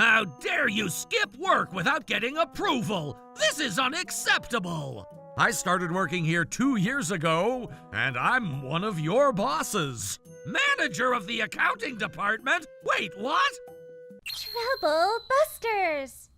How dare you skip work without getting approval? This is unacceptable! I started working here 2 years ago, and I'm one of your bosses. Manager of the accounting department? Wait, what? Trouble Busters!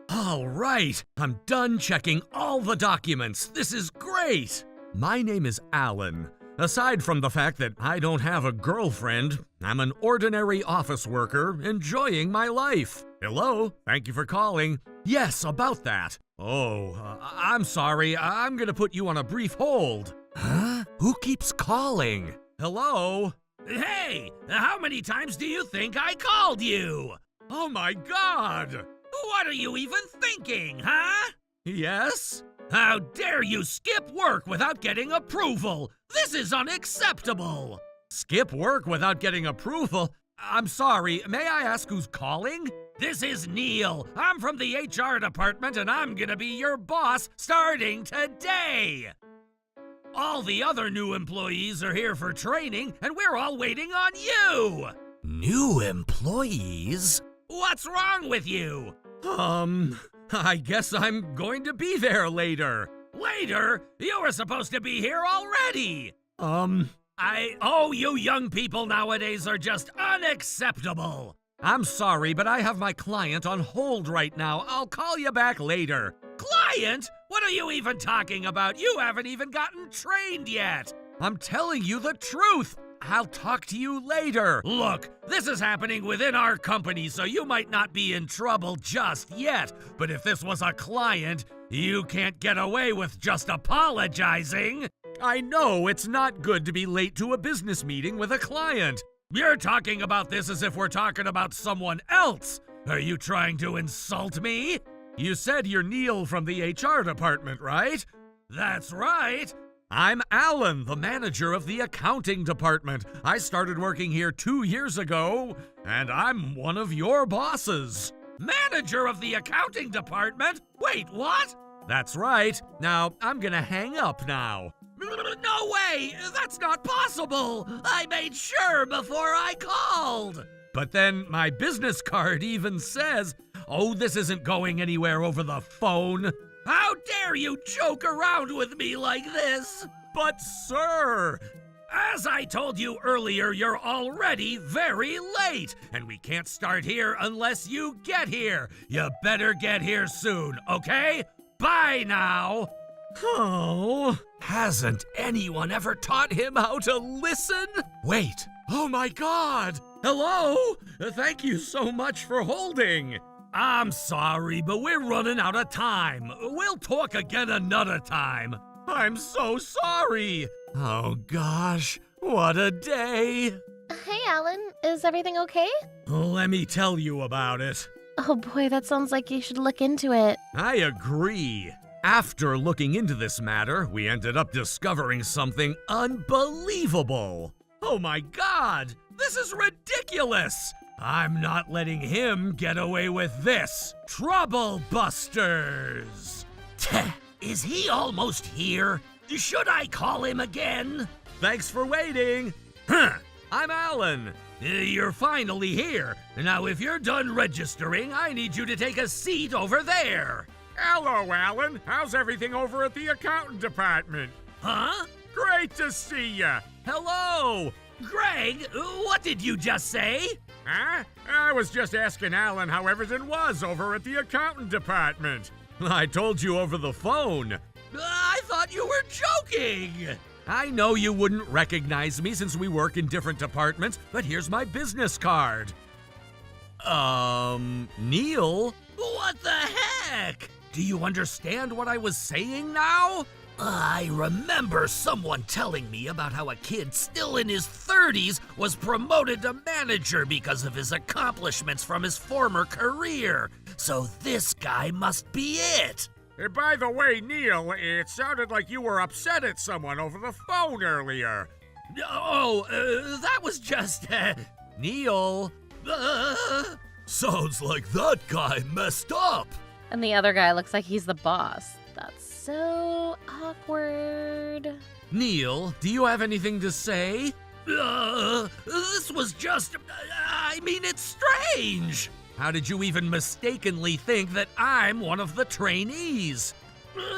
All right, I'm done checking all the documents. This is great. My name is Alan. Aside from the fact that I don't have a girlfriend, I'm an ordinary office worker enjoying my life. Hello? Thank you for calling. Yes, about that. Oh, I'm sorry. I'm gonna put you on a brief hold. Huh? Who keeps calling? Hello? Hey, how many times do you think I called you? Oh my God! What are you even thinking, huh? Yes? How dare you skip work without getting approval? This is unacceptable! Skip work without getting approval? I'm sorry, may I ask who's calling? This is Neil. I'm from the HR department and I'm gonna be your boss starting today! All the other new employees are here for training and we're all waiting on you! New employees? What's wrong with you? I guess I'm going to be there later. Later? You were supposed to be here already! You young people nowadays are just unacceptable. I'm sorry, but I have my client on hold right now. I'll call you back later. Client? What are you even talking about? You haven't even gotten trained yet. I'm telling you the truth. I'll talk to you later. Look, this is happening within our company, so you might not be in trouble just yet. But if this was a client, you can't get away with just apologizing. I know it's not good to be late to a business meeting with a client. You're talking about this as if we're talking about someone else. Are you trying to insult me? You said you're Neil from the HR department, right? That's right. I'm Alan, the manager of the accounting department. I started working here 2 years ago, and I'm one of your bosses. Manager of the accounting department? Wait, what? That's right. Now, I'm gonna hang up now. No way! That's not possible! I made sure before I called! But then my business card even says, oh, this isn't going anywhere over the phone. How dare you joke around with me like this? But sir! As I told you earlier, you're already very late, and we can't start here unless you get here. You better get here soon, okay? Bye now! Oh, hasn't anyone ever taught him how to listen? Wait, oh my God! Hello? Thank you so much for holding. I'm sorry, but we're running out of time. We'll talk again another time. I'm so sorry. Oh gosh, what a day. Hey, Alan. Is everything okay? Let me tell you about it. Oh boy, that sounds like you should look into it. I agree. After looking into this matter, we ended up discovering something unbelievable. Oh my God, this is ridiculous. I'm not letting him get away with this. Trouble Busters! Is he almost here? Should I call him again? Thanks for waiting. I'm Alan. You're finally here. Now, if you're done registering, I need you to take a seat over there. Hello, Alan. How's everything over at the accountant department? Huh? Great to see ya. Hello! Greg, what did you just say? Huh? I was just asking Alan how everything was over at the accountant department. I told you over the phone. I thought you were joking. I know you wouldn't recognize me since we work in different departments, but here's my business card. Neil? What the heck? Do you understand what I was saying now? I remember someone telling me about how a kid still in his 30s was promoted to manager because of his accomplishments from his former career. So this guy must be it. By the way, Neil, it sounded like you were upset at someone over the phone earlier. That was just, Neil. Sounds like that guy messed up. And the other guy looks like he's the boss. That's so awkward. Neil, do you have anything to say? This was just, it's strange. How did you even mistakenly think that I'm one of the trainees?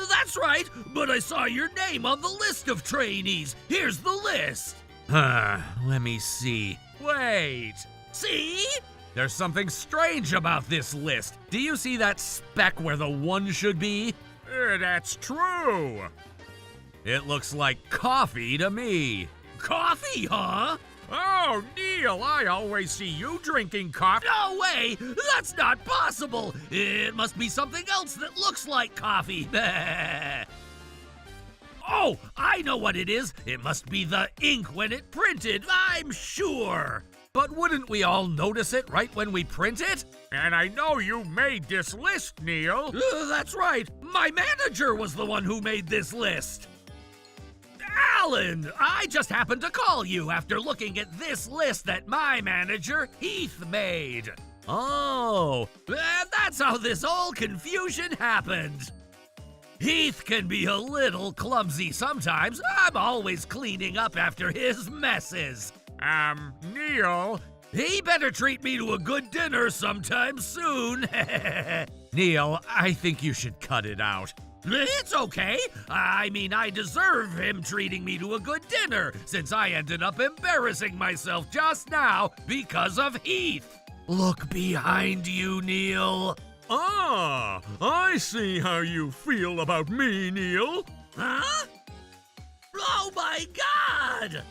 That's right, but I saw your name on the list of trainees. Here's the list. Let me see. Wait. See? There's something strange about this list. Do you see that speck where the 1 should be? That's true. It looks like coffee to me. Coffee, huh? Oh, Neil, I always see you drinking coffee. No way! That's not possible! It must be something else that looks like coffee. Oh, I know what it is. It must be the ink when it printed, I'm sure. But wouldn't we all notice it right when we print it? And I know you made this list, Neil. That's right. My manager was the one who made this list. Alan, I just happened to call you after looking at this list that my manager, Heath, made. Oh, and that's how this whole confusion happened. Heath can be a little clumsy sometimes. I'm always cleaning up after his messes. Neil. He better treat me to a good dinner sometime soon. Neil, I think you should cut it out. It's okay. I mean, I deserve him treating me to a good dinner, since I ended up embarrassing myself just now because of Heath. Look behind you, Neil. Ah, I see how you feel about me, Neil. Huh? Oh my God!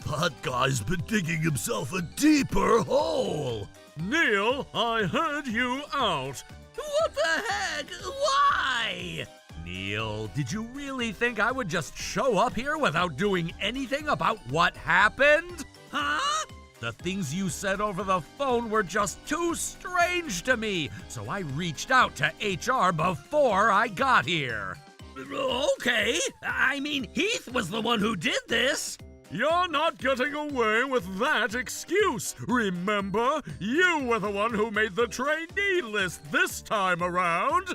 That guy's been digging himself a deeper hole. Neil, I heard you out. What the heck? Why? Neil, did you really think I would just show up here without doing anything about what happened? Huh? The things you said over the phone were just too strange to me, so I reached out to HR before I got here. Okay, I mean, Heath was the one who did this. You're not getting away with that excuse. Remember, you were the one who made the trainee list this time around.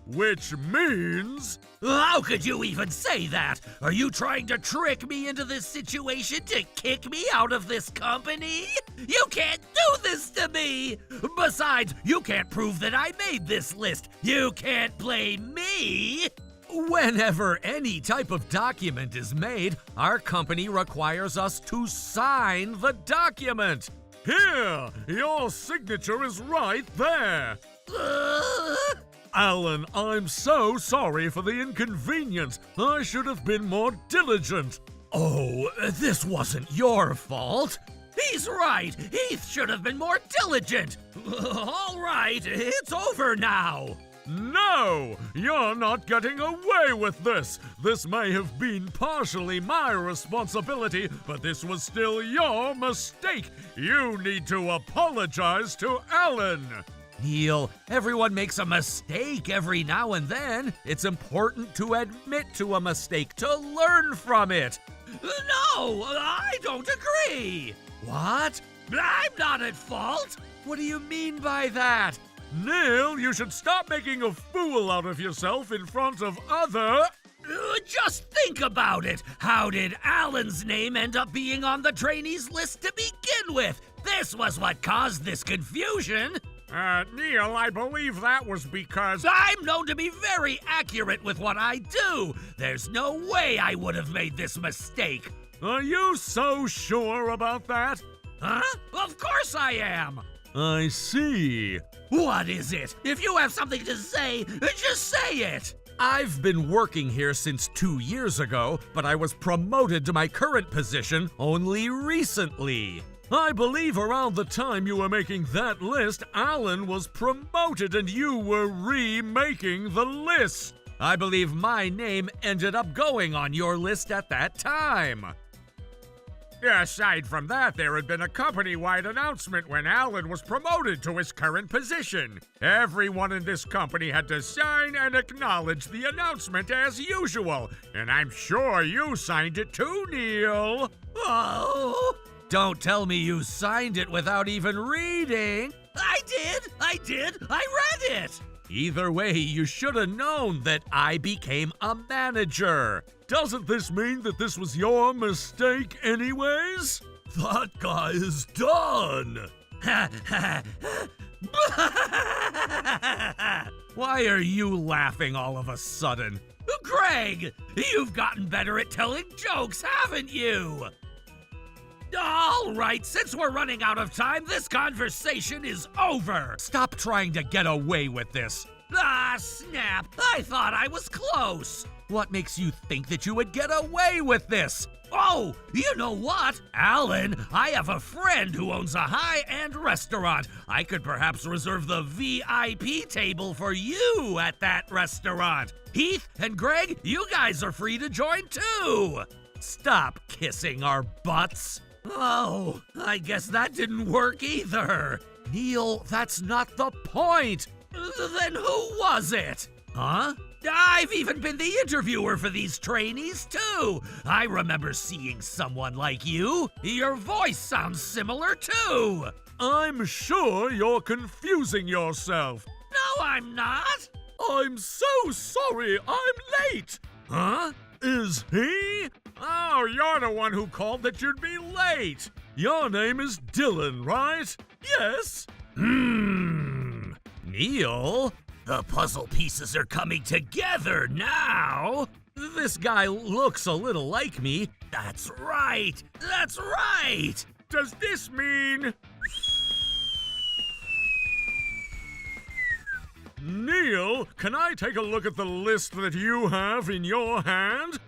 Which means... How could you even say that? Are you trying to trick me into this situation to kick me out of this company? You can't do this to me! Besides, you can't prove that I made this list. You can't blame me! Whenever any type of document is made, our company requires us to sign the document. Here, your signature is right there. Alan, I'm so sorry for the inconvenience. I should have been more diligent. Oh, this wasn't your fault. He's right. Heath should have been more diligent. All right, it's over now. No! You're not getting away with this! This may have been partially my responsibility, but this was still your mistake! You need to apologize to Alan! Neil, everyone makes a mistake every now and then. It's important to admit to a mistake, to learn from it. No, I don't agree. What? I'm not at fault. What do you mean by that? Neil, you should stop making a fool out of yourself in front of other... Just think about it. How did Alan's name end up being on the trainees list to begin with? This was what caused this confusion. Neil, I believe that was because... I'm known to be very accurate with what I do. There's no way I would have made this mistake. Are you so sure about that? Huh? Of course I am. I see. What is it? If you have something to say, just say it. I've been working here since 2 years ago, but I was promoted to my current position only recently. I believe around the time you were making that list, Alan was promoted and you were remaking the list. I believe my name ended up going on your list at that time. Aside from that, there had been a company-wide announcement when Alan was promoted to his current position. Everyone in this company had to sign and acknowledge the announcement as usual, and I'm sure you signed it too, Neil. Oh, don't tell me you signed it without even reading. I did, I read it. Either way, you should have known that I became a manager. Doesn't this mean that this was your mistake anyways? That guy is done. Why are you laughing all of a sudden? Greg, you've gotten better at telling jokes, haven't you? All right, since we're running out of time, this conversation is over. Stop trying to get away with this. Ah, snap. I thought I was close. What makes you think that you would get away with this? Oh, you know what? Alan, I have a friend who owns a high-end restaurant. I could perhaps reserve the VIP table for you at that restaurant. Heath and Greg, you guys are free to join too. Stop kissing our butts. Oh, I guess that didn't work either. Neil, that's not the point. Then who was it? Huh? I've even been the interviewer for these trainees, too. I remember seeing someone like you. Your voice sounds similar, too. I'm sure you're confusing yourself. No, I'm not. I'm so sorry I'm late. Huh? Is he? Oh, you're the one who called that you'd be late. Your name is Dylan, right? Yes. Neil? The puzzle pieces are coming together now. This guy looks a little like me. That's right. That's right. Does this mean... Neil, can I take a look at the list that you have in your hand?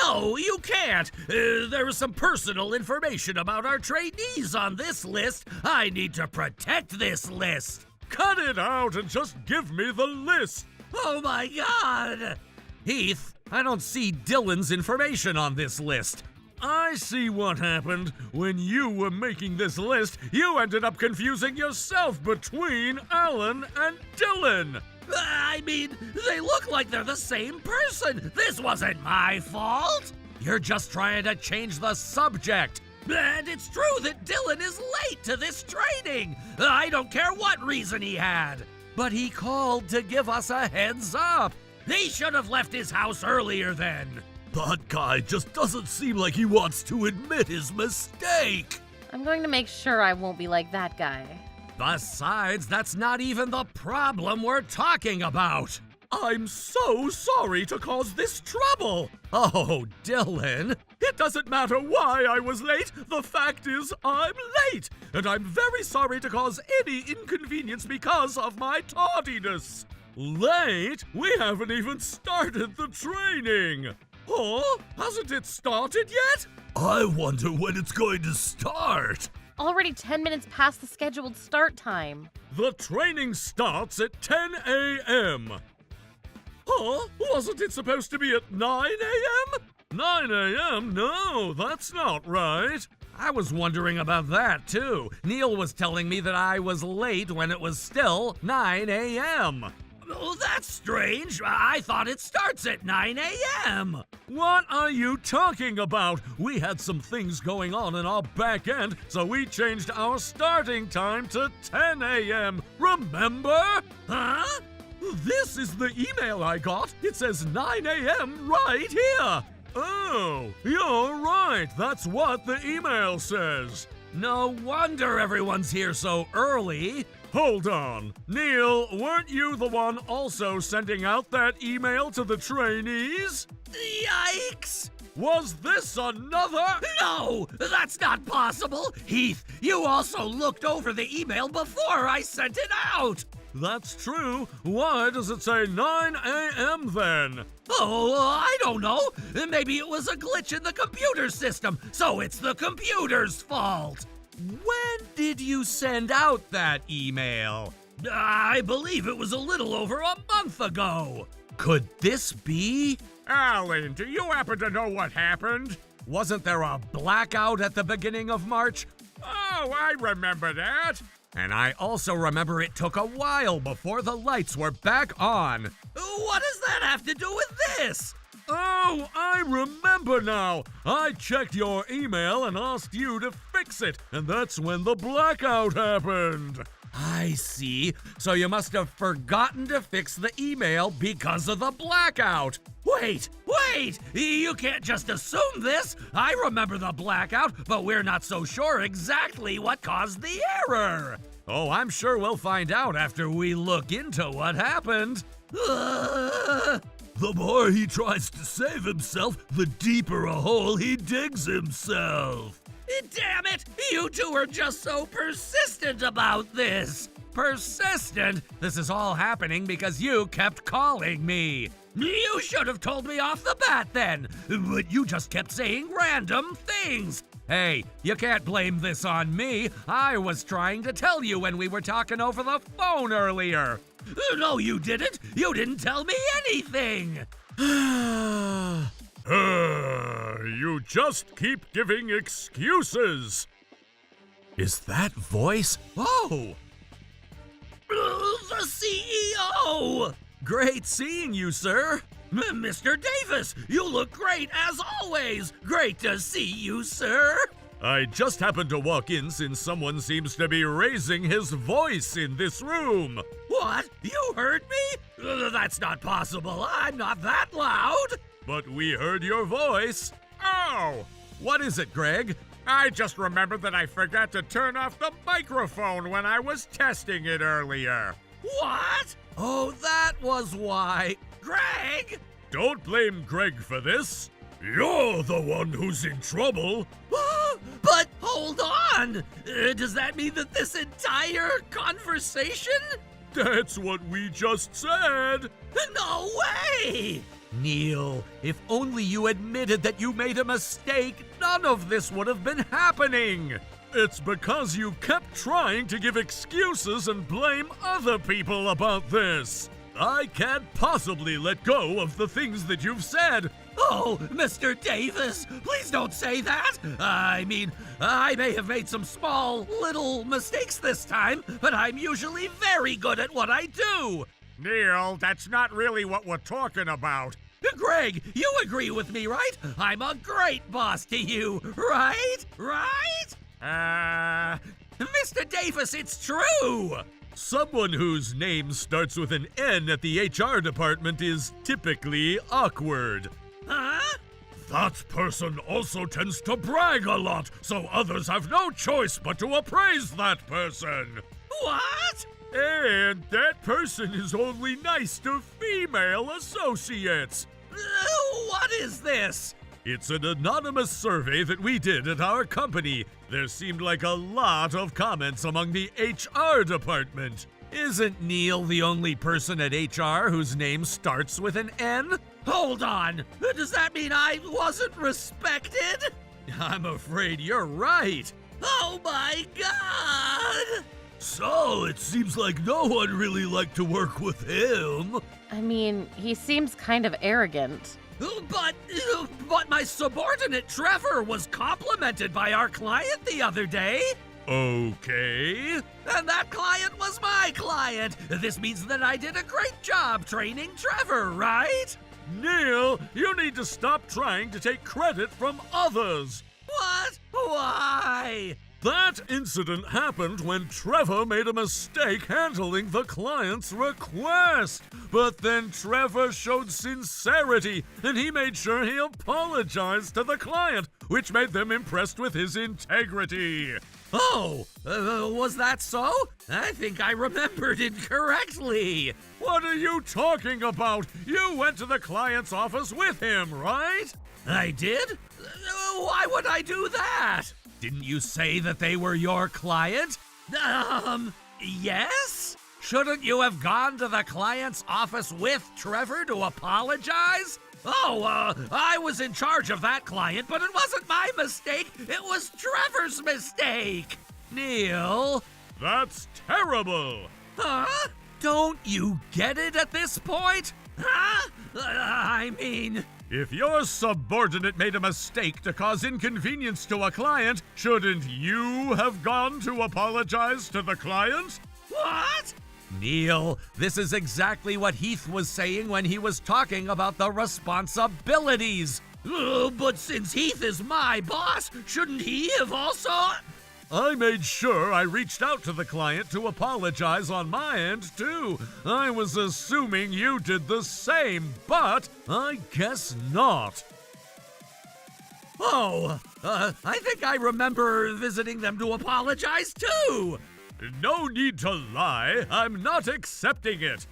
No, you can't. There is some personal information about our trainees on this list. I need to protect this list. Cut it out and just give me the list. Oh my God! Heath, I don't see Dylan's information on this list. I see what happened. When you were making this list, you ended up confusing yourself between Alan and Dylan. I mean, they look like they're the same person. This wasn't my fault. You're just trying to change the subject. And it's true that Dylan is late to this training. I don't care what reason he had. But he called to give us a heads up. He should have left his house earlier then. That guy just doesn't seem like he wants to admit his mistake. I'm going to make sure I won't be like that guy. Besides, that's not even the problem we're talking about. I'm so sorry to cause this trouble. Oh, Dylan. It doesn't matter why I was late. The fact is, I'm late. And I'm very sorry to cause any inconvenience because of my tardiness. Late? We haven't even started the training. Oh, hasn't it started yet? I wonder when it's going to start. Already 10 minutes past the scheduled start time. The training starts at 10 a.m. Huh? Wasn't it supposed to be at 9 a.m.? 9 a.m.? No, that's not right. I was wondering about that, too. Neil was telling me that I was late when it was still 9 a.m. Oh, that's strange. I thought it starts at 9 a.m. What are you talking about? We had some things going on in our back end, so we changed our starting time to 10 a.m. Remember? Huh? This is the email I got. It says 9 a.m. right here. Oh, you're right. That's what the email says. No wonder everyone's here so early. Hold on. Neil, weren't you the one also sending out that email to the trainees? Yikes! Was this another? No, that's not possible. Heath, you also looked over the email before I sent it out. That's true. Why does it say 9 a.m. then? Oh, I don't know. Maybe it was a glitch in the computer system, so it's the computer's fault. When did you send out that email? I believe it was a little over a month ago. Could this be? Alan, do you happen to know what happened? Wasn't there a blackout at the beginning of March? Oh, I remember that. And I also remember it took a while before the lights were back on. What does that have to do with this? Oh, I remember now. I checked your email and asked you to fix it, and that's when the blackout happened. I see. So you must have forgotten to fix the email because of the blackout. Wait! You can't just assume this. I remember the blackout, but we're not so sure exactly what caused the error. Oh, I'm sure we'll find out after we look into what happened. The more he tries to save himself, the deeper a hole he digs himself. Damn it! You two are just so persistent about this! Persistent? This is all happening because you kept calling me. You should have told me off the bat then, but you just kept saying random things. Hey, you can't blame this on me. I was trying to tell you when we were talking over the phone earlier. No, you didn't. You didn't tell me anything. You just keep giving excuses. Is that voice? Oh! The CEO! Great seeing you, sir. Mr. Davis, you look great as always. Great to see you, sir. I just happened to walk in since someone seems to be raising his voice in this room. What? You heard me? That's not possible. I'm not that loud. But we heard your voice. Oh! What is it, Greg? I just remembered that I forgot to turn off the microphone when I was testing it earlier. What? Oh, that was why. Greg! Don't blame Greg for this. You're the one who's in trouble. But hold on! Does that mean that this entire conversation? That's what we just said. No way! Neil, if only you admitted that you made a mistake, none of this would have been happening. It's because you kept trying to give excuses and blame other people about this. I can't possibly let go of the things that you've said. Oh, Mr. Davis, please don't say that. I mean, I may have made some small, little mistakes this time, but I'm usually very good at what I do. Neil, that's not really what we're talking about. Greg, you agree with me, right? I'm a great boss to you, right? Mr. Davis, it's true! Someone whose name starts with an N at the HR department is typically awkward. Huh? That person also tends to brag a lot, so others have no choice but to appraise that person. What? And that person is only nice to female associates. What is this? It's an anonymous survey that we did at our company. There seemed like a lot of comments among the HR department. Isn't Neil the only person at HR whose name starts with an N? Hold on! Does that mean I wasn't respected? I'm afraid you're right. Oh my god! So, it seems like no one really liked to work with him. I mean, he seems kind of arrogant. But my subordinate Trevor was complimented by our client the other day. Okay. And that client was my client. This means that I did a great job training Trevor, right? Neil, you need to stop trying to take credit from others. What? Why? That incident happened when Trevor made a mistake handling the client's request. But then Trevor showed sincerity, and he made sure he apologized to the client, which made them impressed with his integrity. Oh, was that so? I think I remembered incorrectly. What are you talking about? You went to the client's office with him, right? I did? Why would I do that? Didn't you say that they were your client? Yes? Shouldn't you have gone to the client's office with Trevor to apologize? Oh, I was in charge of that client, but it wasn't my mistake. It was Trevor's mistake. Neil? That's terrible. Huh? Don't you get it at this point? Huh? I mean... If your subordinate made a mistake to cause inconvenience to a client, shouldn't you have gone to apologize to the client? What? Neil, this is exactly what Heath was saying when he was talking about the responsibilities. But since Heath is my boss, shouldn't he have also... I made sure I reached out to the client to apologize on my end, too. I was assuming you did the same, but I guess not. Oh, I think I remember visiting them to apologize, too. No need to lie. I'm not accepting it.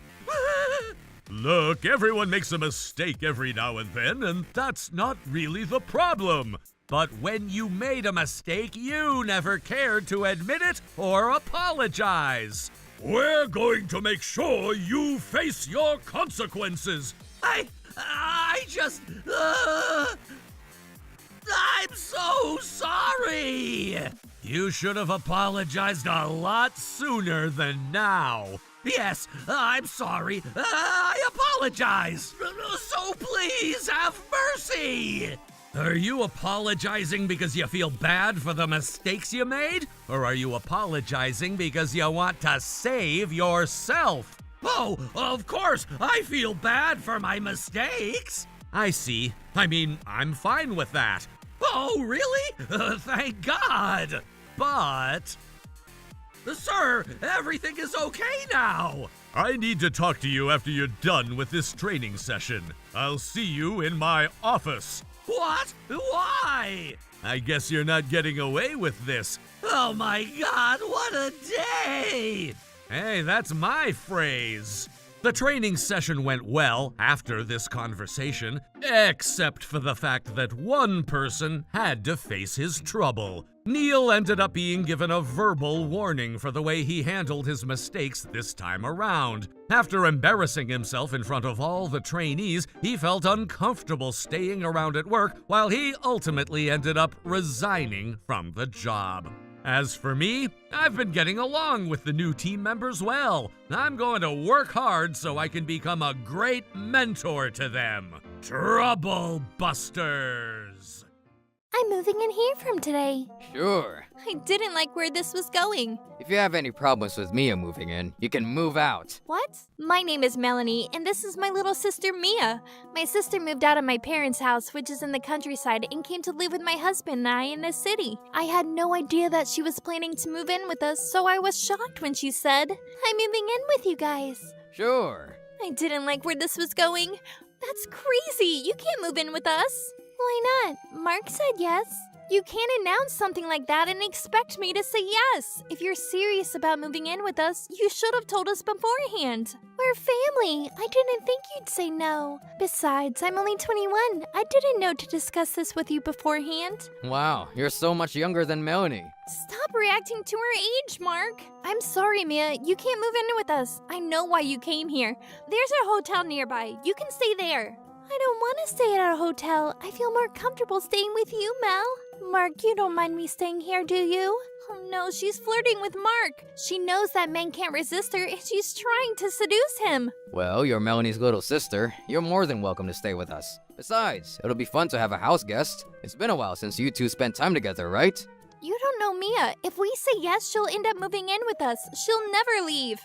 Look, everyone makes a mistake every now and then, and that's not really the problem. But when you made a mistake, you never cared to admit it or apologize. We're going to make sure you face your consequences. I just... I'm so sorry! You should have apologized a lot sooner than now. Yes, I'm sorry. I apologize. So please have mercy. Are you apologizing because you feel bad for the mistakes you made? Or are you apologizing because you want to save yourself? Oh, of course, I feel bad for my mistakes. I see. I mean, I'm fine with that. Oh, really? Thank God. But... Sir, everything is okay now. I need to talk to you after you're done with this training session. I'll see you in my office. What? Why? I guess you're not getting away with this. Oh my God, what a day! Hey, that's my phrase. The training session went well after this conversation, except for the fact that one person had to face his trouble. Neil ended up being given a verbal warning for the way he handled his mistakes this time around. After embarrassing himself in front of all the trainees, he felt uncomfortable staying around at work, while he ultimately ended up resigning from the job. As for me, I've been getting along with the new team members well. I'm going to work hard so I can become a great mentor to them. Trouble Busters! I'm moving in here from today. Sure. I didn't like where this was going. If you have any problems with Mia moving in, you can move out. What? My name is Melanie, and this is my little sister Mia. My sister moved out of my parents' house, which is in the countryside, and came to live with my husband and I in the city. I had no idea that she was planning to move in with us, so I was shocked when she said, "I'm moving in with you guys." Sure. I didn't like where this was going. That's crazy. You can't move in with us. Why not? Mark said yes. You can't announce something like that and expect me to say yes. If you're serious about moving in with us, you should have told us beforehand. We're family. I didn't think you'd say no. Besides, I'm only 21. I didn't know to discuss this with you beforehand. Wow, you're so much younger than Melanie. Stop reacting to her age, Mark. I'm sorry, Mia. You can't move in with us. I know why you came here. There's a hotel nearby. You can stay there. I don't want to stay at a hotel. I feel more comfortable staying with you, Mel. Mark, you don't mind me staying here, do you? Oh no, she's flirting with Mark. She knows that men can't resist her and she's trying to seduce him. Well, you're Melanie's little sister. You're more than welcome to stay with us. Besides, it'll be fun to have a house guest. It's been a while since you two spent time together, right? You don't know Mia. If we say yes, she'll end up moving in with us. She'll never leave.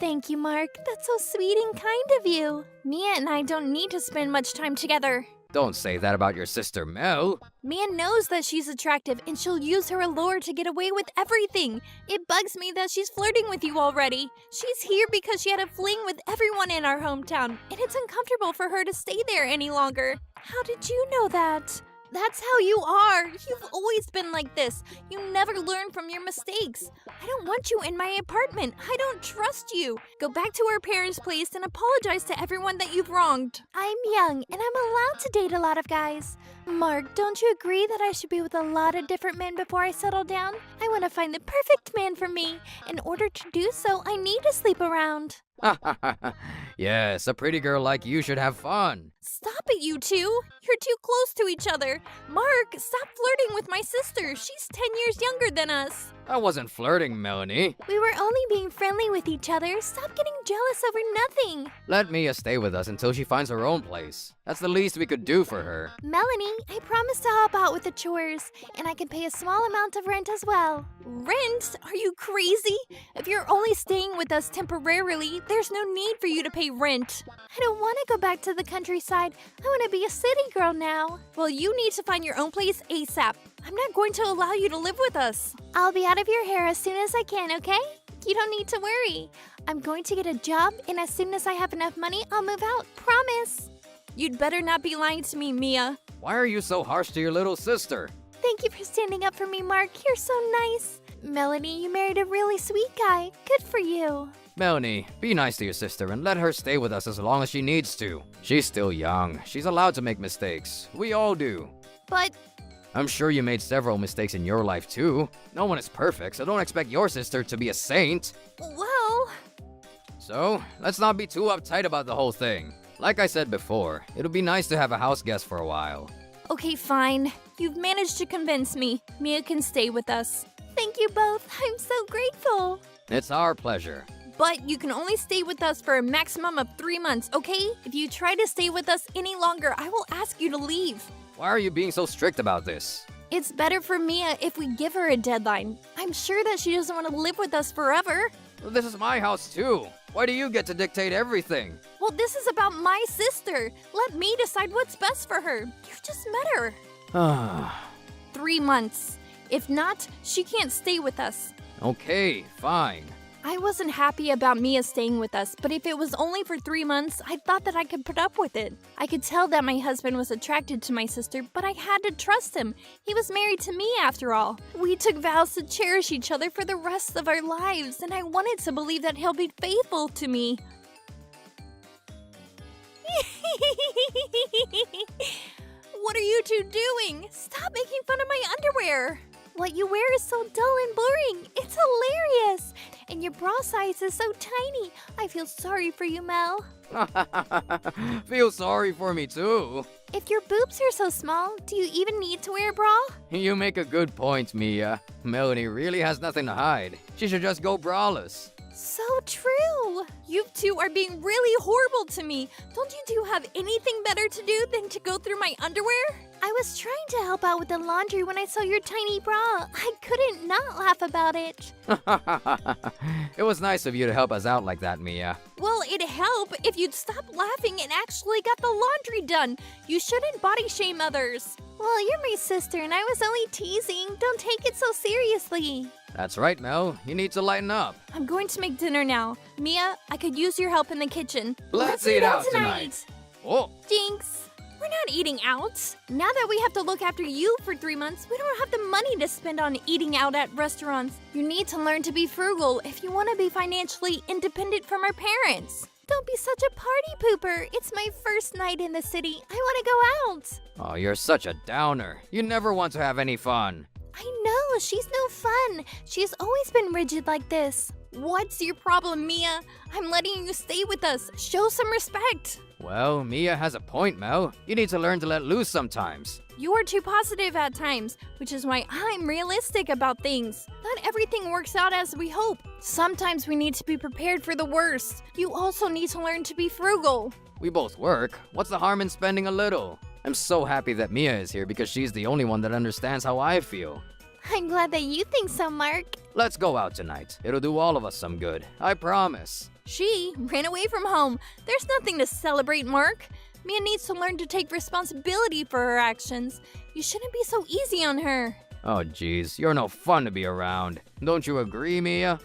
Thank you, Mark. That's so sweet and kind of you. Mia and I don't need to spend much time together. Don't say that about your sister Mel. Mia knows that she's attractive and she'll use her allure to get away with everything. It bugs me that she's flirting with you already. She's here because she had a fling with everyone in our hometown, and it's uncomfortable for her to stay there any longer. How did you know that? That's how you are. You've always been like this. You never learn from your mistakes. I don't want you in my apartment. I don't trust you. Go back to our parents' place and apologize to everyone that you've wronged. I'm young and I'm allowed to date a lot of guys. Mark, don't you agree that I should be with a lot of different men before I settle down? I want to find the perfect man for me. In order to do so, I need to sleep around. Yes, a pretty girl like you should have fun. Stop it, you two. You're too close to each other. Mark, stop flirting with my sister. She's 10 years younger than us. I wasn't flirting, Melanie. We were only being friendly with each other. Stop getting jealous over nothing. Let Mia stay with us until she finds her own place. That's the least we could do for her. Melanie, I promise to help out with the chores, and I can pay a small amount of rent as well. Rent? Are you crazy? If you're only staying with us temporarily, there's no need for you to pay rent. I don't want to go back to the countryside. I want to be a city girl now. Well, you need to find your own place ASAP. I'm not going to allow you to live with us. I'll be out of your hair as soon as I can, okay? You don't need to worry. I'm going to get a job, and as soon as I have enough money, I'll move out. Promise. You'd better not be lying to me, Mia. Why are you so harsh to your little sister? Thank you for standing up for me, Mark. You're so nice. Melanie, you married a really sweet guy. Good for you. Melanie, be nice to your sister and let her stay with us as long as she needs to. She's still young. She's allowed to make mistakes. We all do. But I'm sure you made several mistakes in your life too. No one is perfect, so don't expect your sister to be a saint. well, So, let's not be too uptight about the whole thing. Like I said before, it'll be nice to have a house guest for a while. okay, fine. You've managed to convince me. Mia can stay with us. Thank you both. I'm so grateful. It's our pleasure. But you can only stay with us for a maximum of 3 months, okay? If you try to stay with us any longer, I will ask you to leave. Why are you being so strict about this? It's better for Mia if we give her a deadline. I'm sure that she doesn't want to live with us forever. Well, this is my house too. Why do you get to dictate everything? Well, this is about my sister. Let me decide what's best for her. You just met her. 3 months. If not, she can't stay with us. Okay, fine. I wasn't happy about Mia staying with us, but if it was only for 3 months, I thought that I could put up with it. I could tell that my husband was attracted to my sister, but I had to trust him. He was married to me after all. We took vows to cherish each other for the rest of our lives, and I wanted to believe that he'll be faithful to me. What are you two doing? Stop making fun of my underwear. What you wear is so dull and boring. It's hilarious. And your bra size is so tiny. I feel sorry for you, Mel. Feel sorry for me too. If your boobs are so small, do you even need to wear a bra? You make a good point, Mia. Melanie really has nothing to hide. She should just go braless. So true. You two are being really horrible to me. Don't you two have anything better to do than to go through my underwear? I was trying to help out with the laundry when I saw your tiny bra. I couldn't not laugh about it. It was nice of you to help us out like that, Mia. Well, it'd help if you'd stop laughing and actually got the laundry done. You shouldn't body shame others. Well, you're my sister and I was only teasing. Don't take it so seriously. That's right, Mel. You need to lighten up. I'm going to make dinner now. Mia, I could use your help in the kitchen. Let's eat out tonight. Oh, Jinx, we're not eating out. Now that we have to look after you for 3 months, we don't have the money to spend on eating out at restaurants. You need to learn to be frugal if you want to be financially independent from our parents. Don't be such a party pooper. It's my first night in the city. I want to go out. oh, you're such a downer. You never want to have any fun. I know, she's no fun. She's always been rigid like this. What's your problem, Mia? I'm letting you stay with us. Show some respect. Well, Mia has a point, Mel. You need to learn to let loose sometimes. You are too positive at times, which is why I'm realistic about things. Not everything works out as we hope. Sometimes we need to be prepared for the worst. You also need to learn to be frugal. We both work. What's the harm in spending a little? I'm so happy that Mia is here because she's the only one that understands how I feel. I'm glad that you think so, Mark. Let's go out tonight. It'll do all of us some good. I promise. She ran away from home. There's nothing to celebrate, Mark. Mia needs to learn to take responsibility for her actions. You shouldn't be so easy on her. Oh, jeez. You're no fun to be around. Don't you agree, Mia?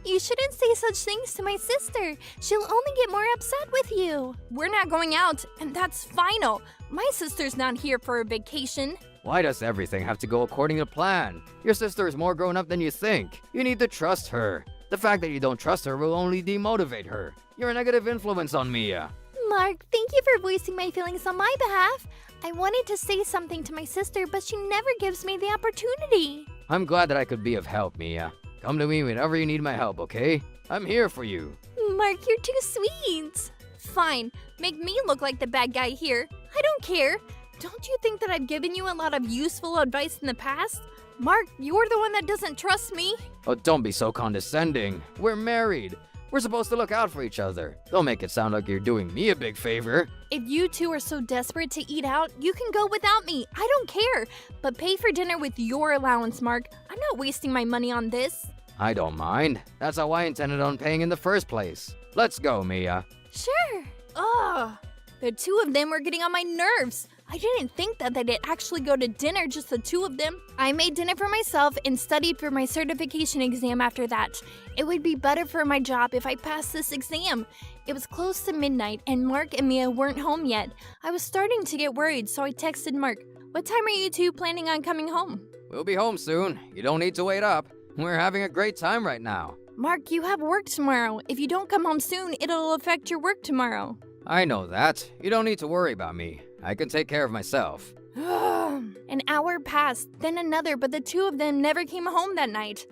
You shouldn't say such things to my sister. She'll only get more upset with you. We're not going out, and that's final. My sister's not here for a vacation. Why does everything have to go according to plan? Your sister is more grown up than you think. You need to trust her. The fact that you don't trust her will only demotivate her. You're a negative influence on Mia. Mark, thank you for voicing my feelings on my behalf. I wanted to say something to my sister, but she never gives me the opportunity. I'm glad that I could be of help, Mia. Come to me whenever you need my help, okay? I'm here for you. Mark, you're too sweet. Fine, make me look like the bad guy here. I don't care. Don't you think that I've given you a lot of useful advice in the past? Mark, you're the one that doesn't trust me. Oh, don't be so condescending. We're married. We're supposed to look out for each other. Don't make it sound like you're doing me a big favor. If you two are so desperate to eat out, you can go without me. I don't care. But pay for dinner with your allowance, Mark. I'm not wasting my money on this. I don't mind. That's how I intended on paying in the first place. Let's go, Mia. Sure. Ugh. The two of them were getting on my nerves. I didn't think that they'd actually go to dinner, just the two of them. I made dinner for myself and studied for my certification exam after that. It would be better for my job if I passed this exam. It was close to midnight and Mark and Mia weren't home yet. I was starting to get worried, so I texted Mark, "What time are you two planning on coming home?" We'll be home soon. You don't need to wait up. We're having a great time right now. Mark, you have work tomorrow. If you don't come home soon, it'll affect your work tomorrow. I know that. You don't need to worry about me. I can take care of myself. An hour passed, then another, but the two of them never came home that night.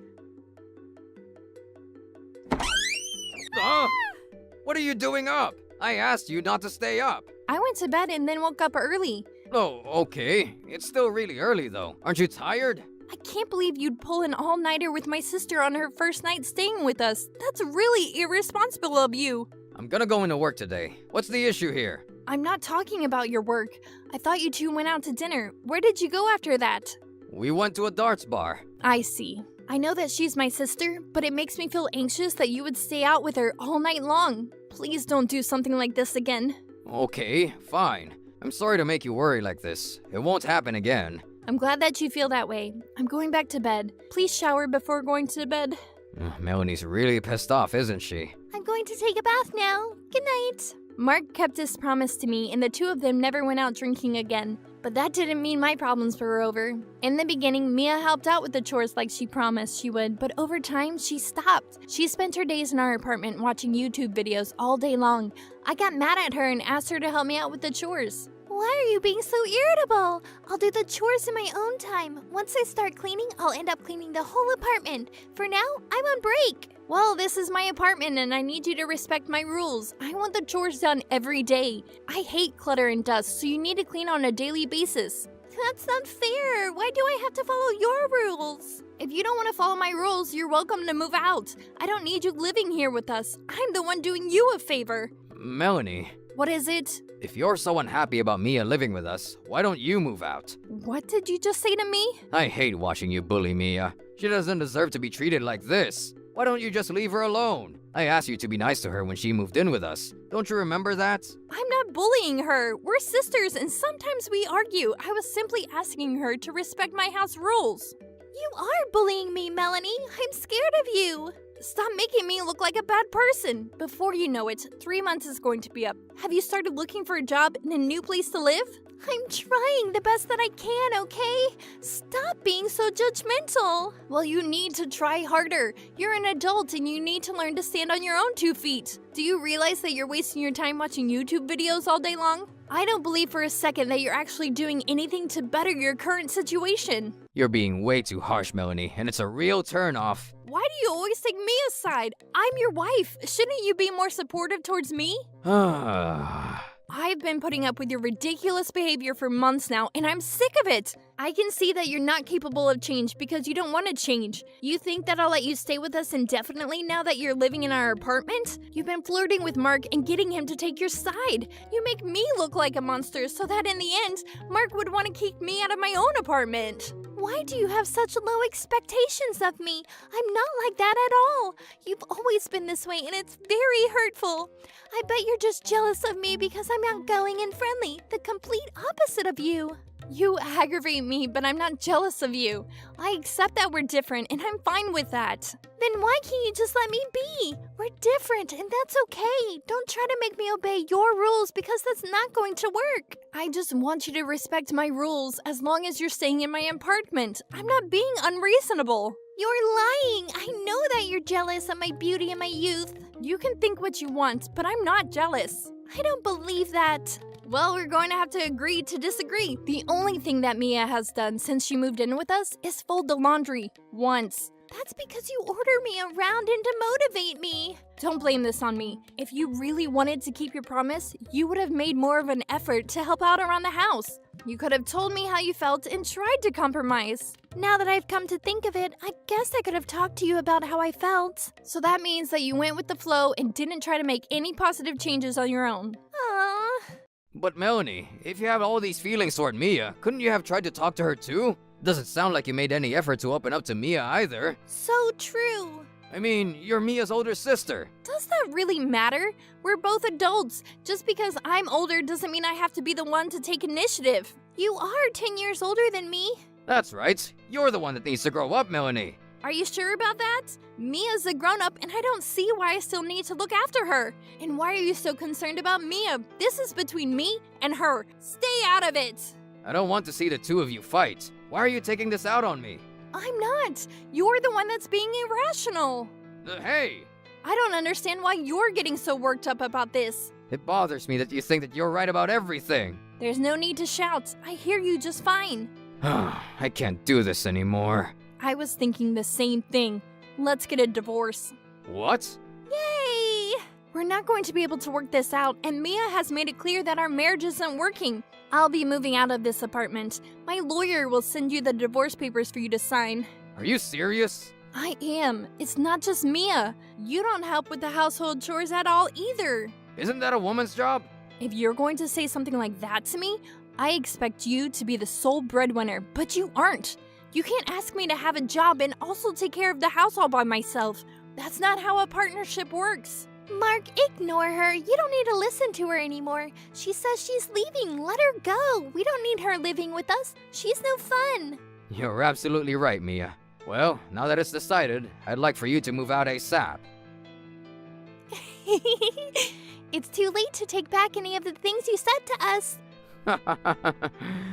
What are you doing up? I asked you not to stay up. I went to bed and then woke up early. Oh, okay. It's still really early though. Aren't you tired? I can't believe you'd pull an all-nighter with my sister on her first night staying with us. That's really irresponsible of you. I'm gonna go into work today. What's the issue here? I'm not talking about your work. I thought you two went out to dinner. Where did you go after that? We went to a darts bar. I see. I know that she's my sister, but it makes me feel anxious that you would stay out with her all night long. Please don't do something like this again. Okay, fine. I'm sorry to make you worry like this. It won't happen again. I'm glad that you feel that way. I'm going back to bed. Please shower before going to bed. Melanie's really pissed off, isn't she? I'm going to take a bath now. Good night. Mark kept his promise to me, and the two of them never went out drinking again. But that didn't mean my problems were over. In the beginning, Mia helped out with the chores like she promised she would, but over time, she stopped. She spent her days in our apartment watching YouTube videos all day long. I got mad at her and asked her to help me out with the chores. Why are you being so irritable? I'll do the chores in my own time. Once I start cleaning, I'll end up cleaning the whole apartment. For now, I'm on break. Well, this is my apartment and I need you to respect my rules. I want the chores done every day. I hate clutter and dust, so you need to clean on a daily basis. That's not fair. Why do I have to follow your rules? If you don't want to follow my rules, you're welcome to move out. I don't need you living here with us. I'm the one doing you a favor. Melanie. What is it? If you're so unhappy about Mia living with us, why don't you move out? What did you just say to me? I hate watching you bully Mia. She doesn't deserve to be treated like this. Why don't you just leave her alone? I asked you to be nice to her when she moved in with us. Don't you remember that? I'm not bullying her. We're sisters and sometimes we argue. I was simply asking her to respect my house rules. You are bullying me, Melanie. I'm scared of you. Stop making me look like a bad person. Before you know it, 3 months is going to be up. Have you started looking for a job and a new place to live? I'm trying the best that I can, okay? Stop being so judgmental. Well, you need to try harder. You're an adult and you need to learn to stand on your own 2 feet. Do you realize that you're wasting your time watching YouTube videos all day long? I don't believe for a second that you're actually doing anything to better your current situation. You're being way too harsh, Melanie, and it's a real turn-off. Why do you always take me aside? I'm your wife. Shouldn't you be more supportive towards me? I've been putting up with your ridiculous behavior for months now, and I'm sick of it. I can see that you're not capable of change because you don't want to change. You think that I'll let you stay with us indefinitely now that you're living in our apartment? You've been flirting with Mark and getting him to take your side. You make me look like a monster so that in the end, Mark would want to kick me out of my own apartment. Why do you have such low expectations of me? I'm not like that at all. You've always been this way and it's very hurtful. I bet you're just jealous of me because I'm outgoing and friendly, the complete opposite of you. You aggravate me, but I'm not jealous of you. I accept that we're different and I'm fine with that. Then why can't you just let me be? We're different and that's okay. Don't try to make me obey your rules because that's not going to work. I just want you to respect my rules as long as you're staying in my apartment. I'm not being unreasonable. You're lying. I know that you're jealous of my beauty and my youth. You can think what you want, but I'm not jealous. I don't believe that. Well, we're going to have to agree to disagree. The only thing that Mia has done since she moved in with us is fold the laundry once. That's because you order me around and to motivate me. Don't blame this on me. If you really wanted to keep your promise, you would have made more of an effort to help out around the house. You could have told me how you felt and tried to compromise. Now that I've come to think of it, I guess I could have talked to you about how I felt. So that means that you went with the flow and didn't try to make any positive changes on your own. Aww. But Melanie, if you have all these feelings toward Mia, couldn't you have tried to talk to her too? Doesn't sound like you made any effort to open up to Mia either. So true. I mean, you're Mia's older sister. Does that really matter? We're both adults. Just because I'm older doesn't mean I have to be the one to take initiative. You are 10 years older than me. That's right. You're the one that needs to grow up, Melanie. Are you sure about that? Mia's a grown-up and I don't see why I still need to look after her. And why are you so concerned about Mia? This is between me and her. Stay out of it. I don't want to see the two of you fight. Why are you taking this out on me? I'm not. You're the one that's being irrational. Hey! I don't understand why you're getting so worked up about this. It bothers me that you think that you're right about everything. There's no need to shout. I hear you just fine. I can't do this anymore. I was thinking the same thing. Let's get a divorce. What? Yay! We're not going to be able to work this out, and Mia has made it clear that our marriage isn't working. I'll be moving out of this apartment. My lawyer will send you the divorce papers for you to sign. Are you serious? I am. It's not just Mia. You don't help with the household chores at all either. Isn't that a woman's job? If you're going to say something like that to me, I expect you to be the sole breadwinner, but you aren't. You can't ask me to have a job and also take care of the house all by myself. That's not how a partnership works. Mark, ignore her. You don't need to listen to her anymore. She says she's leaving. Let her go. We don't need her living with us. She's no fun. You're absolutely right, Mia. Well, now that it's decided, I'd like for you to move out ASAP. It's too late to take back any of the things you said to us.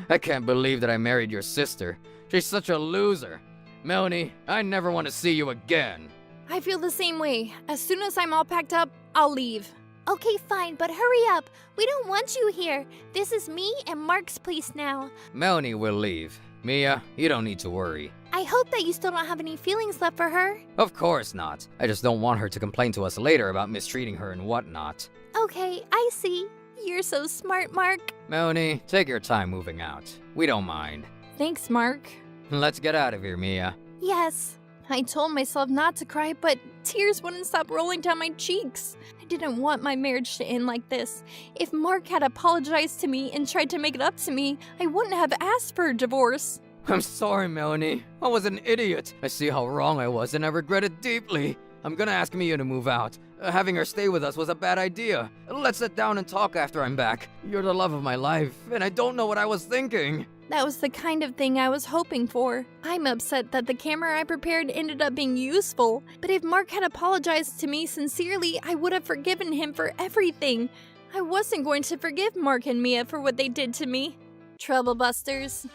I can't believe that I married your sister. She's such a loser. Melanie, I never want to see you again. I feel the same way. As soon as I'm all packed up, I'll leave. Okay, fine, but hurry up. We don't want you here. This is me and Mark's place now. Melanie will leave. Mia, you don't need to worry. I hope that you still don't have any feelings left for her. Of course not. I just don't want her to complain to us later about mistreating her and whatnot. Okay, I see. You're so smart, Mark. Melanie, take your time moving out. We don't mind. Thanks, Mark. Let's get out of here, Mia. Yes. I told myself not to cry, but tears wouldn't stop rolling down my cheeks. I didn't want my marriage to end like this. If Mark had apologized to me and tried to make it up to me, I wouldn't have asked for a divorce. I'm sorry, Melanie. I was an idiot. I see how wrong I was and I regret it deeply. I'm gonna ask Mia to move out. Having her stay with us was a bad idea. Let's sit down and talk after I'm back. You're the love of my life, and I don't know what I was thinking. That was the kind of thing I was hoping for. I'm upset that the camera I prepared ended up being useful, but if Mark had apologized to me sincerely, I would have forgiven him for everything. I wasn't going to forgive Mark and Mia for what they did to me. Troublebusters.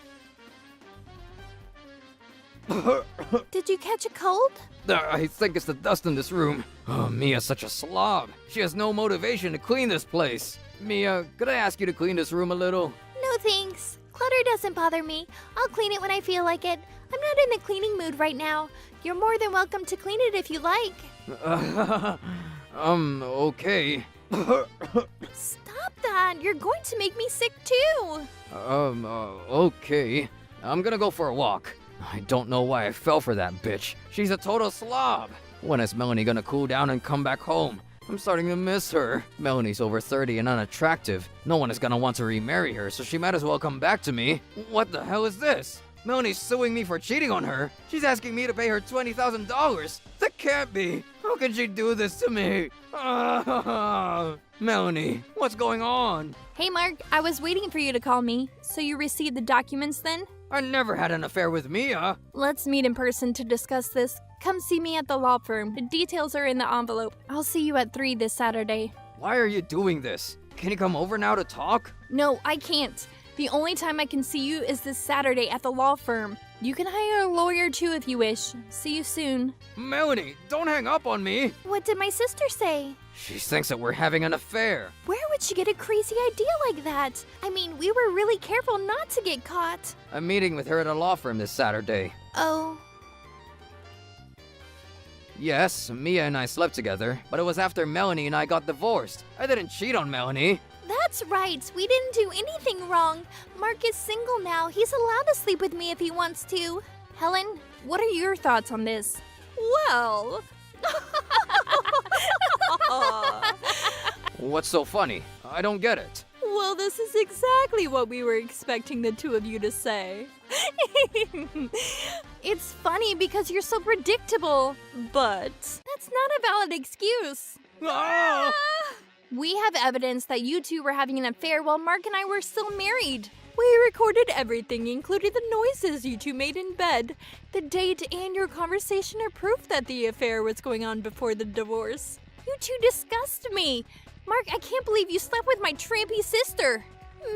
Did you catch a cold? I think it's the dust in this room. Oh, Mia's such a slob. She has no motivation to clean this place. Mia, could I ask you to clean this room a little? No thanks. Clutter doesn't bother me. I'll clean it when I feel like it. I'm not in the cleaning mood right now. You're more than welcome to clean it if you like. Okay. Stop that! You're going to make me sick too! Okay. I'm gonna go for a walk. I don't know why I fell for that bitch. She's a total slob. When is Melanie gonna cool down and come back home? I'm starting to miss her. Melanie's over 30 and unattractive. No one is gonna want to remarry her, so she might as well come back to me. What the hell is this? Melanie's suing me for cheating on her. She's asking me to pay her $20,000. That can't be. How can she do this to me? Melanie, what's going on? Hey Mark, I was waiting for you to call me. So you received the documents then? I never had an affair with Mia. Let's meet in person to discuss this. Come see me at the law firm. The details are in the envelope. I'll see you at 3 this Saturday. Why are you doing this? Can you come over now to talk? No, I can't. The only time I can see you is this Saturday at the law firm. You can hire a lawyer too if you wish. See you soon. Melanie, don't hang up on me. What did my sister say? She thinks that we're having an affair. Where would she get a crazy idea like that? I mean, we were really careful not to get caught. I'm meeting with her at a law firm this Saturday. Oh. Yes, Mia and I slept together, but it was after Melanie and I got divorced. I didn't cheat on Melanie. That's right. We didn't do anything wrong. Mark is single now. He's allowed to sleep with me if he wants to. Helen, what are your thoughts on this? Well... What's so funny? I don't get it. Well, this is exactly what we were expecting the two of you to say. It's funny because you're so predictable. But That's not a valid excuse. Ah! We have evidence that you two were having an affair while Mark and I were still married. we recorded everything, including the noises you two made in bed. The date and your conversation are proof that the affair was going on before the divorce. You two disgust me. Mark, I can't believe you slept with my trampy sister.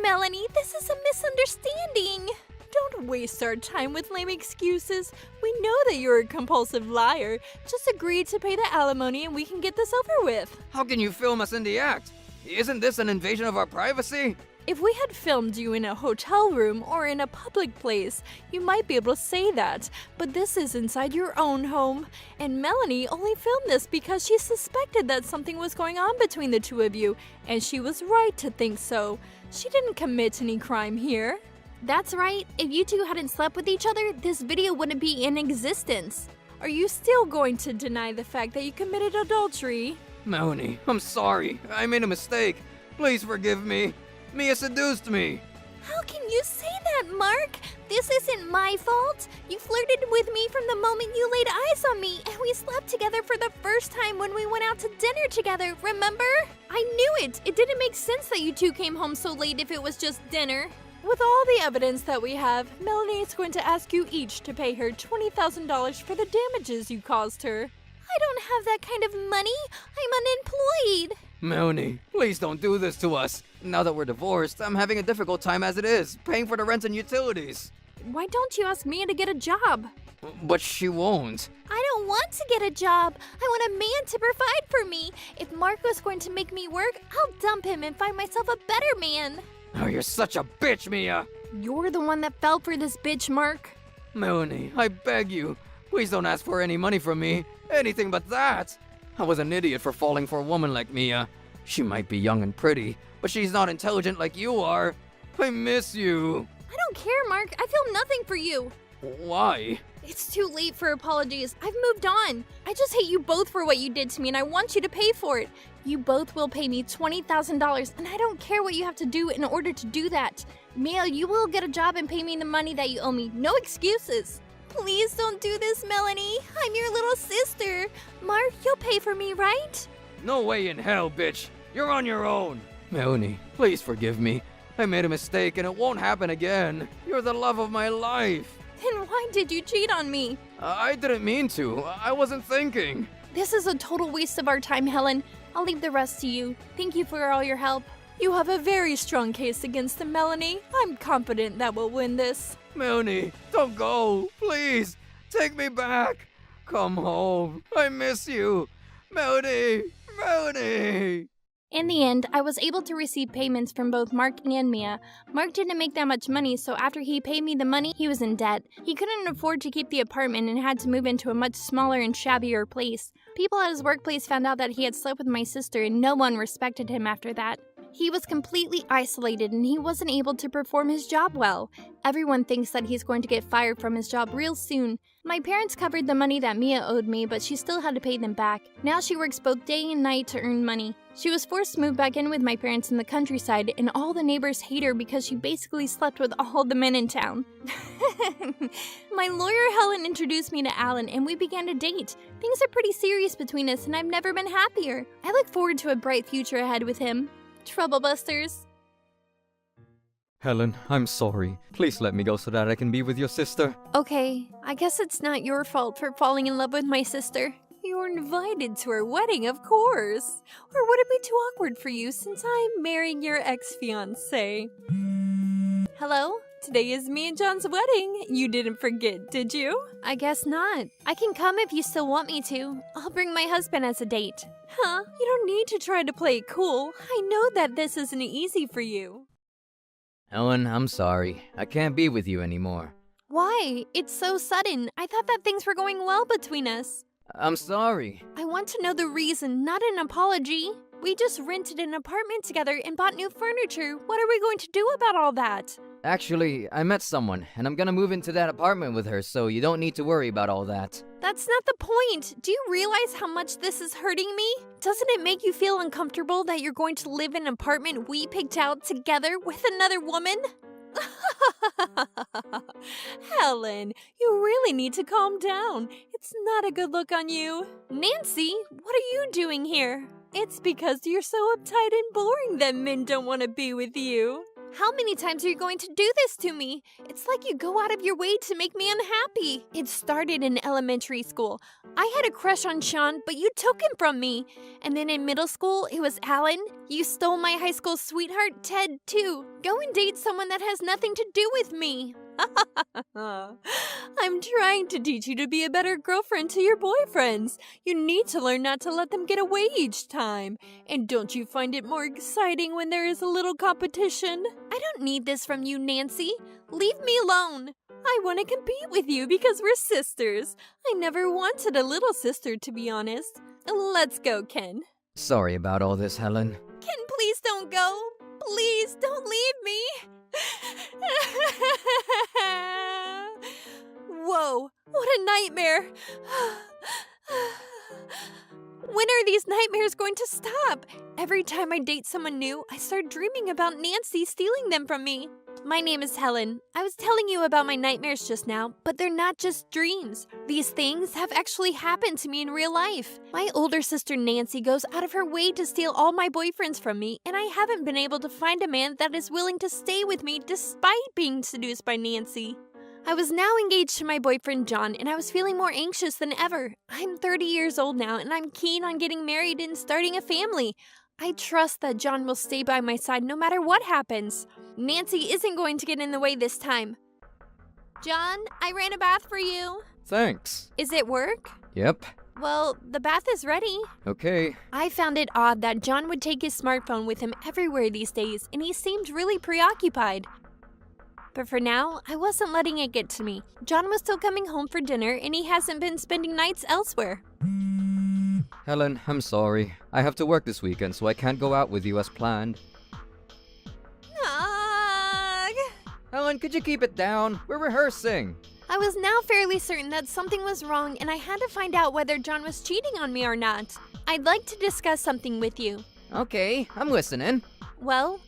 Melanie, this is a misunderstanding. Don't waste our time with lame excuses. We know that you're a compulsive liar. Just agree to pay the alimony and we can get this over with. How can you film us in the act? Isn't this an invasion of our privacy? If we had filmed you in a hotel room or in a public place, you might be able to say that, but this is inside your own home. And Melanie only filmed this because she suspected that something was going on between the two of you, and she was right to think so. She didn't commit any crime here. That's right. If you two hadn't slept with each other, this video wouldn't be in existence. Are you still going to deny the fact that you committed adultery? Melanie, I'm sorry. I made a mistake. Please forgive me. Mia seduced me. How can you say that, Mark? This isn't my fault. You flirted with me from the moment you laid eyes on me, and we slept together for the first time when we went out to dinner together, remember? I knew it. It didn't make sense that you two came home so late if it was just dinner. With all the evidence that we have, Melanie is going to ask you each to pay her $20,000 for the damages you caused her. I don't have that kind of money. I'm unemployed. Melanie, please don't do this to us. Now that we're divorced, I'm having a difficult time as it is, paying for the rent and utilities. Why don't you ask Mia to get a job? But she won't. I don't want to get a job. I want a man to provide for me. If Mark was going to make me work, I'll dump him and find myself a better man. Oh, you're such a bitch, Mia. You're the one that fell for this bitch, Mark. Melanie, I beg you, please don't ask for any money from me. Anything but that. I was an idiot for falling for a woman like Mia. She might be young and pretty, but she's not intelligent like you are. I miss you. I don't care, Mark. I feel nothing for you. Why? It's too late for apologies. I've moved on. I just hate you both for what you did to me, and I want you to pay for it. You both will pay me $20,000, and I don't care what you have to do in order to do that. Mia, you will get a job and pay me the money that you owe me. No excuses. Please don't do this, Melanie. I'm your little sister. Mark, you'll pay for me, right? No way in hell, bitch. You're on your own. Melanie, please forgive me. I made a mistake and it won't happen again. You're the love of my life. Then why did you cheat on me? I didn't mean to. I wasn't thinking. This is a total waste of our time, Helen. I'll leave the rest to you. Thank you for all your help. You have a very strong case against the Melanie. I'm confident that we'll win this. Melanie, don't go. Please, take me back. Come home. I miss you. Melanie, Melanie. In the end, I was able to receive payments from both Mark and Mia. Mark didn't make that much money, so after he paid me the money, he was in debt. He couldn't afford to keep the apartment and had to move into a much smaller and shabbier place. People at his workplace found out that he had slept with my sister, and no one respected him after that. He was completely isolated and he wasn't able to perform his job well. Everyone thinks that he's going to get fired from his job real soon. My parents covered the money that Mia owed me, but she still had to pay them back. Now she works both day and night to earn money. She was forced to move back in with my parents in the countryside, and all the neighbors hate her because she basically slept with all the men in town. My lawyer Helen introduced me to Alan and we began to date. Things are pretty serious between us and I've never been happier. I look forward to a bright future ahead with him. Troublebusters. Helen, I'm sorry. Please let me go so that I can be with your sister. Okay, I guess it's not your fault for falling in love with my sister. You're invited to our wedding, of course. Or would it be too awkward for you since I'm marrying your ex-fiancé? Hello? Today is me and John's wedding. You didn't forget, did you? I guess not. I can come if you still want me to. I'll bring my husband as a date. Huh? You don't need to try to play it cool. I know that this isn't easy for you. Ellen, I'm sorry. I can't be with you anymore. Why? It's so sudden. I thought that things were going well between us. I'm sorry. I want to know the reason, not an apology. We just rented an apartment together and bought new furniture. What are we going to do about all that? Actually, I met someone, and I'm gonna move into that apartment with her, so you don't need to worry about all that. That's not the point. Do you realize how much this is hurting me? Doesn't it make you feel uncomfortable that you're going to live in an apartment we picked out together with another woman? Helen, you really need to calm down. It's not a good look on you. Nancy, what are you doing here? It's because you're so uptight and boring that men don't want to be with you. How many times are you going to do this to me? It's like you go out of your way to make me unhappy. It started in elementary school. I had a crush on Sean, but you took him from me. And then in middle school, it was Alan. You stole my high school sweetheart, Ted, too. Go and date someone that has nothing to do with me. I'm trying to teach you to be a better girlfriend to your boyfriends. You need to learn not to let them get away each time. And don't you find it more exciting when there is a little competition? I don't need this from you, Nancy. Leave me alone. I want to compete with you because we're sisters. I never wanted a little sister, to be honest. Let's go, Ken. Sorry about all this, Helen. Ken, please don't go. Please don't leave me. Whoa, what a nightmare. When are these nightmares going to stop? Every time I date someone new, I start dreaming about Nancy stealing them from me. My name is Helen. I was telling you about my nightmares just now, but they're not just dreams. These things have actually happened to me in real life. My older sister Nancy goes out of her way to steal all my boyfriends from me, and I haven't been able to find a man that is willing to stay with me despite being seduced by Nancy. I was now engaged to my boyfriend John, and I was feeling more anxious than ever. I'm 30 years old now, and I'm keen on getting married and starting a family. I trust that John will stay by my side no matter what happens. Nancy isn't going to get in the way this time. John, I ran a bath for you. Thanks. Is it work? Yep. Well, the bath is ready. Okay. I found it odd that John would take his smartphone with him everywhere these days, and he seemed really preoccupied. But for now, I wasn't letting it get to me. John was still coming home for dinner, and he hasn't been spending nights elsewhere. Helen, I'm sorry. I have to work this weekend, so I can't go out with you as planned. Ugh. Helen, could you keep it down? We're rehearsing. I was now fairly certain that something was wrong, and I had to find out whether John was cheating on me or not. I'd like to discuss something with you. Okay, I'm listening. Well,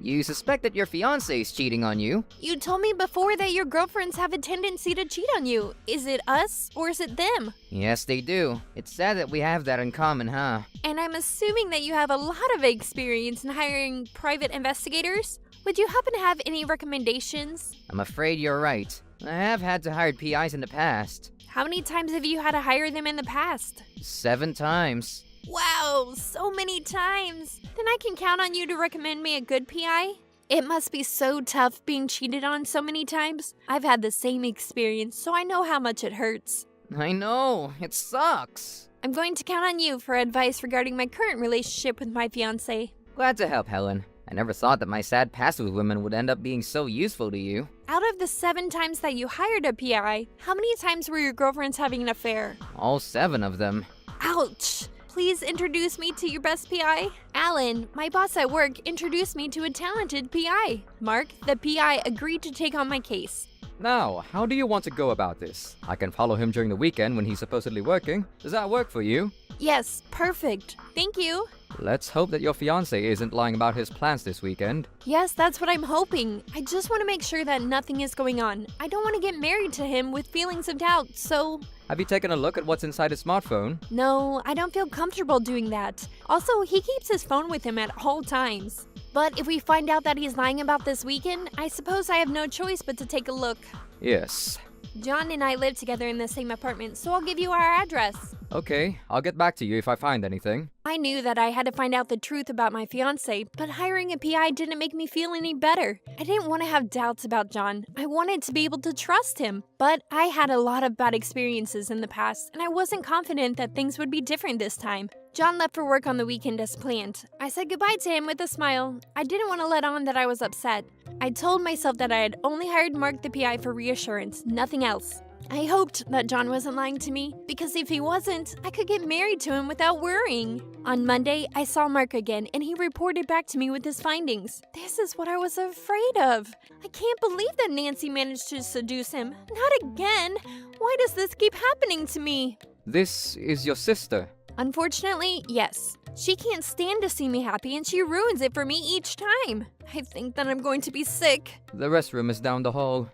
You suspect that your fiancé's cheating on you? you told me before that your girlfriends have a tendency to cheat on you. Is it us, or is it them? Yes, they do. It's sad that we have that in common, huh? And I'm assuming that you have a lot of experience in hiring private investigators. Would you happen to have any recommendations? I'm afraid you're right. I have had to hire PIs in the past. How many times have you had to hire them in the past? 7 times. Wow, so many times. Then I can count on you to recommend me a good PI? It must be so tough being cheated on so many times. I've had the same experience, so I know how much it hurts. I know, it sucks. I'm going to count on you for advice regarding my current relationship with my fiancé. Glad to help, Helen. I never thought that my sad past with women would end up being so useful to you. Out of the 7 times that you hired a PI, how many times were your girlfriends having an affair? All 7 of them. Ouch! Please introduce me to your best PI. Alan, my boss at work, introduced me to a talented PI. Mark, the PI, agreed to take on my case. Now, how do you want to go about this? I can follow him during the weekend when he's supposedly working. Does that work for you? Yes, perfect. Thank you. Let's hope that your fiancé isn't lying about his plans this weekend. Yes, that's what I'm hoping. I just want to make sure that nothing is going on. I don't want to get married to him with feelings of doubt, so... Have you taken a look at what's inside his smartphone? No, I don't feel comfortable doing that. Also, he keeps his phone with him at all times. But if we find out that he's lying about this weekend, I suppose I have no choice but to take a look. Yes. John and I live together in the same apartment, so I'll give you our address. Okay, I'll get back to you if I find anything. I knew that I had to find out the truth about my fiancé, but hiring a PI didn't make me feel any better. I didn't want to have doubts about John. I wanted to be able to trust him. But I had a lot of bad experiences in the past, and I wasn't confident that things would be different this time. John left for work on the weekend as planned. I said goodbye to him with a smile. I didn't want to let on that I was upset. I told myself that I had only hired Mark the PI for reassurance, nothing else. I hoped that John wasn't lying to me, because if he wasn't, I could get married to him without worrying. On Monday, I saw Mark again, and he reported back to me with his findings. This is what I was afraid of. I can't believe that Nancy managed to seduce him. Not again. Why does this keep happening to me? This is your sister. Unfortunately, yes. She can't stand to see me happy and she ruins it for me each time. I think that I'm going to be sick. The restroom is down the hall.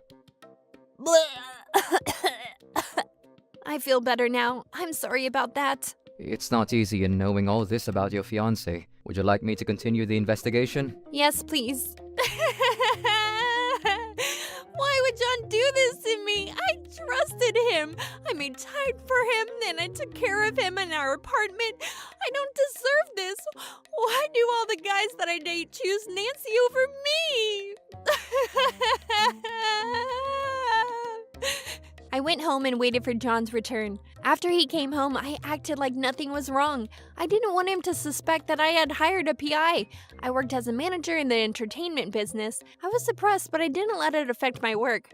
I feel better now. I'm sorry about that. It's not easy in knowing all this about your fiancé. Would you like me to continue the investigation? Yes, please. Why would John do this to me? I trusted him. I made time for him, and I took care of him in our apartment. I don't deserve this. Why do all the guys that I date choose Nancy over me? I went home and waited for John's return. After he came home, I acted like nothing was wrong. I didn't want him to suspect that I had hired a PI. I worked as a manager in the entertainment business. I was depressed, but I didn't let it affect my work.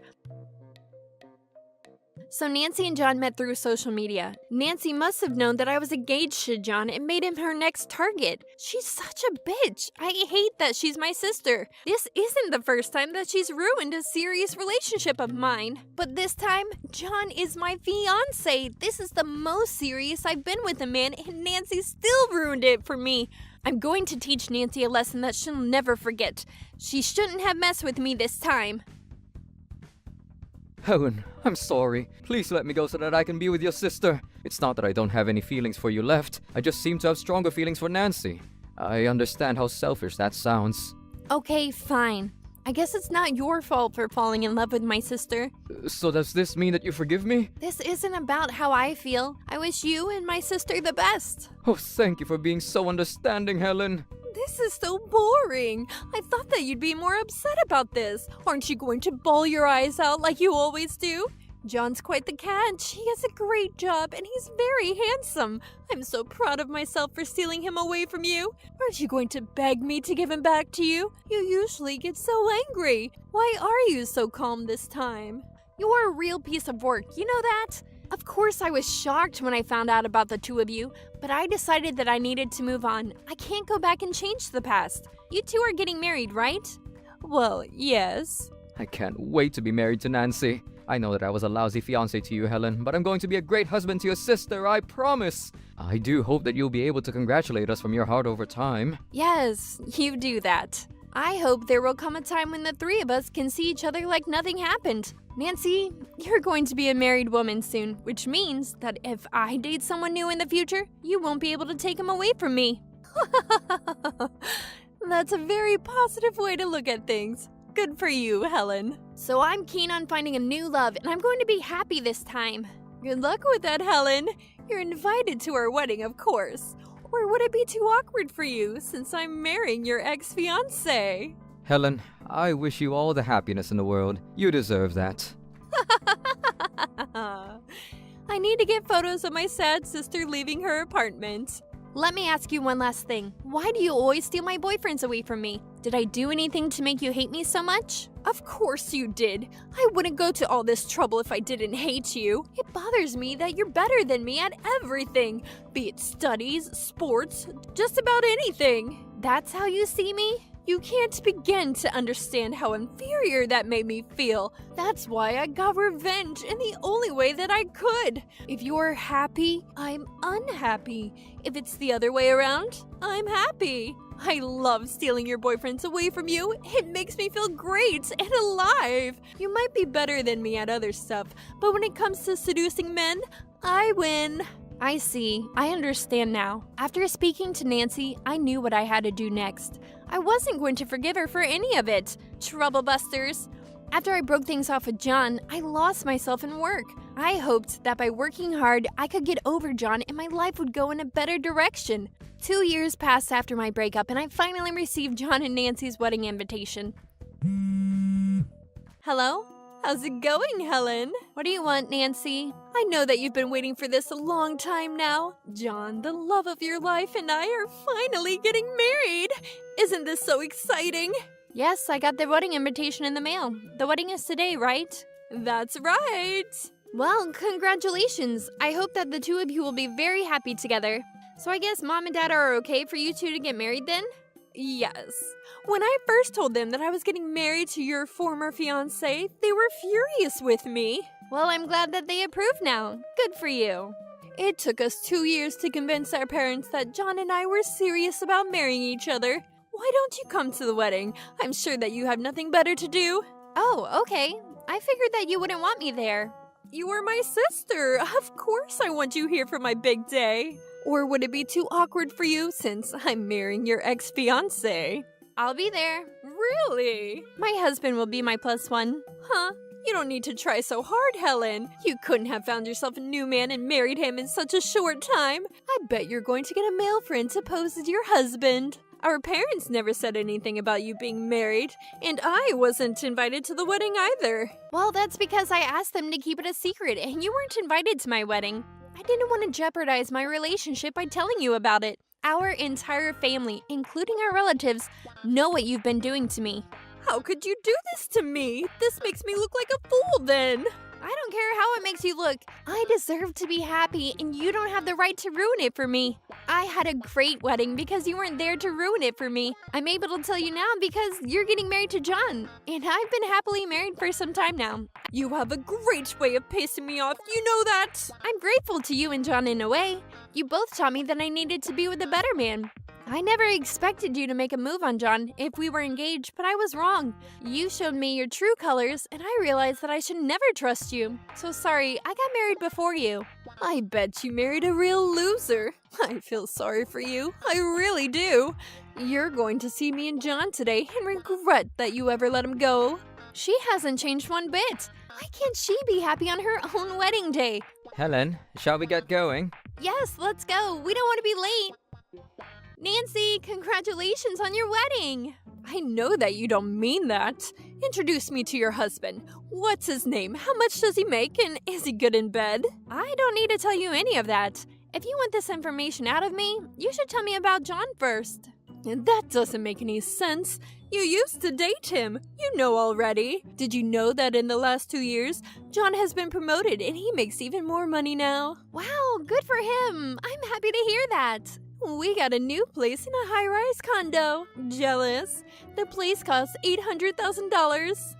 So Nancy and John met through social media. Nancy must have known that I was engaged to John and made him her next target. She's such a bitch. I hate that she's my sister. This isn't the first time that she's ruined a serious relationship of mine. But this time, John is my fiance. This is the most serious I've been with a man, and Nancy still ruined it for me. I'm going to teach Nancy a lesson that she'll never forget. She shouldn't have messed with me this time. Helen, I'm sorry. Please let me go so that I can be with your sister. It's not that I don't have any feelings for you left. I just seem to have stronger feelings for Nancy. I understand how selfish that sounds. Okay, fine. I guess it's not your fault for falling in love with my sister. So does this mean that you forgive me? This isn't about how I feel. I wish you and my sister the best. Oh, thank you for being so understanding, Helen. This is so boring. I thought that you'd be more upset about this. Aren't you going to bawl your eyes out like you always do? John's quite the catch. He has a great job and he's very handsome. I'm so proud of myself for stealing him away from you. Aren't you going to beg me to give him back to you? You usually get so angry. Why are you so calm this time? You're a real piece of work, you know that? Of course I was shocked when I found out about the two of you, but I decided that I needed to move on. I can't go back and change the past. You two are getting married, right? Well, yes. I can't wait to be married to Nancy. I know that I was a lousy fiancé to you, Helen, but I'm going to be a great husband to your sister, I promise. I do hope that you'll be able to congratulate us from your heart over time. Yes, you do that. I hope there will come a time when the three of us can see each other like nothing happened. Nancy, you're going to be a married woman soon, which means that if I date someone new in the future, you won't be able to take him away from me. That's a very positive way to look at things. Good for you, Helen. So I'm keen on finding a new love, and I'm going to be happy this time. Good luck with that, Helen. You're invited to our wedding, of course. Or would it be too awkward for you, since I'm marrying your ex-fiancé? Helen, I wish you all the happiness in the world. You deserve that. I need to get photos of my sad sister leaving her apartment. Let me ask you one last thing. Why do you always steal my boyfriends away from me? Did I do anything to make you hate me so much? Of course you did. I wouldn't go to all this trouble if I didn't hate you. It bothers me that you're better than me at everything, be it studies, sports, just about anything. That's how you see me? You can't begin to understand how inferior that made me feel. That's why I got revenge in the only way that I could. If you're happy, I'm unhappy. If it's the other way around, I'm happy. I love stealing your boyfriends away from you. It makes me feel great and alive. You might be better than me at other stuff, but when it comes to seducing men, I win. I see. I understand now. After speaking to Nancy, I knew what I had to do next. I wasn't going to forgive her for any of it. Troublebusters. After I broke things off with John, I lost myself in work. I hoped that by working hard, I could get over John and my life would go in a better direction. 2 years passed after my breakup and I finally received John and Nancy's wedding invitation. Hello? How's it going, Helen? What do you want, Nancy? I know that you've been waiting for this a long time now. John, the love of your life, and I are finally getting married. Isn't this so exciting? Yes, I got the wedding invitation in the mail. The wedding is today, right? That's right. Well, congratulations. I hope that the two of you will be very happy together. So I guess Mom and Dad are okay for you two to get married then? Yes. When I first told them that I was getting married to your former fiancé, they were furious with me. Well, I'm glad that they approve now. Good for you. It took us 2 years to convince our parents that John and I were serious about marrying each other. Why don't you come to the wedding? I'm sure that you have nothing better to do. Oh, okay. I figured that you wouldn't want me there. You are my sister. Of course I want you here for my big day. Or would it be too awkward for you since I'm marrying your ex-fiancé? I'll be there. Really? My husband will be my plus one. Huh? You don't need to try so hard, Helen. You couldn't have found yourself a new man and married him in such a short time. I bet you're going to get a male friend to pose as your husband. Our parents never said anything about you being married, and I wasn't invited to the wedding either. Well, that's because I asked them to keep it a secret, and you weren't invited to my wedding. I didn't want to jeopardize my relationship by telling you about it. Our entire family, including our relatives, know what you've been doing to me. How could you do this to me? This makes me look like a fool then. I don't care how it makes you look. I deserve to be happy, and you don't have the right to ruin it for me. I had a great wedding because you weren't there to ruin it for me. I'm able to tell you now because you're getting married to John, and I've been happily married for some time now. You have a great way of pissing me off, you know that. I'm grateful to you and John in a way. You both taught me that I needed to be with a better man. I never expected you to make a move on John if we were engaged, but I was wrong. You showed me your true colors, and I realized that I should never trust you. So sorry, I got married before you. I bet you married a real loser. I feel sorry for you. I really do. You're going to see me and John today and regret that you ever let him go. She hasn't changed one bit. Why can't she be happy on her own wedding day? Helen, shall we get going? Yes, let's go. We don't want to be late. Nancy, congratulations on your wedding. I know that you don't mean that. Introduce me to your husband. What's his name? How much does he make? And is he good in bed? I don't need to tell you any of that. If you want this information out of me, you should tell me about John first. That doesn't make any sense. You used to date him. You know already. Did you know that in the last 2 years, John has been promoted and he makes even more money now? Wow, good for him. I'm happy to hear that. We got a new place in a high-rise condo. Jealous. The place costs $800,000.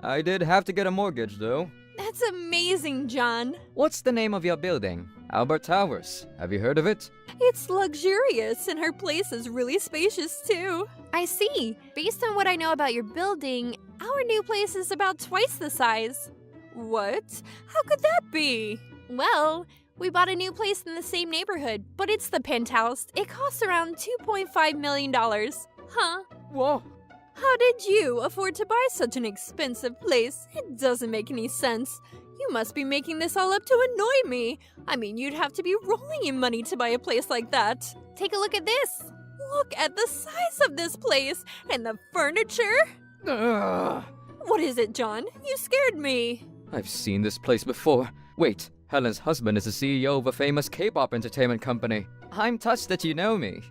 I did have to get a mortgage, though. That's amazing, John. What's the name of your building? Albert Towers. Have you heard of it? It's luxurious, and her place is really spacious, too. I see. Based on what I know about your building, our new place is about twice the size. What? How could that be? Well, we bought a new place in the same neighborhood, but it's the penthouse. It costs around $2.5 million. Huh? Whoa. How did you afford to buy such an expensive place? It doesn't make any sense. You must be making this all up to annoy me. I mean, you'd have to be rolling in money to buy a place like that. Take a look at this. Look at the size of this place and the furniture. Ugh. What is it, John? You scared me. I've seen this place before. Wait, Helen's husband is the CEO of a famous K-pop entertainment company. I'm touched that you know me.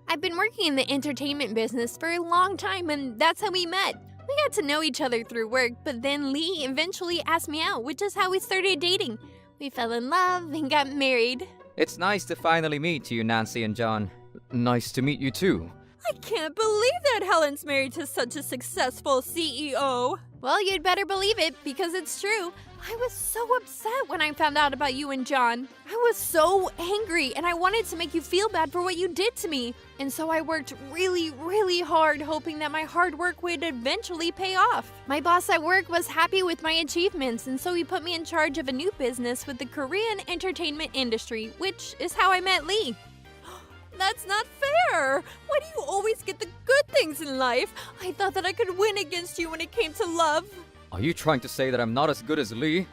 I've been working in the entertainment business for a long time, and that's how we met. We got to know each other through work, but then Lee eventually asked me out, which is how we started dating. We fell in love and got married. It's nice to finally meet you, Nancy and John. Nice to meet you too. I can't believe that Helen's married to such a successful CEO. Well, you'd better believe it, because it's true. I was so upset when I found out about you and John. I was so angry, and I wanted to make you feel bad for what you did to me. And so I worked really, really hard, hoping that my hard work would eventually pay off. My boss at work was happy with my achievements, and so he put me in charge of a new business with the Korean entertainment industry, which is how I met Lee. That's not fair! Why do you always get the good things in life? I thought that I could win against you when it came to love. Are you trying to say that I'm not as good as Lee?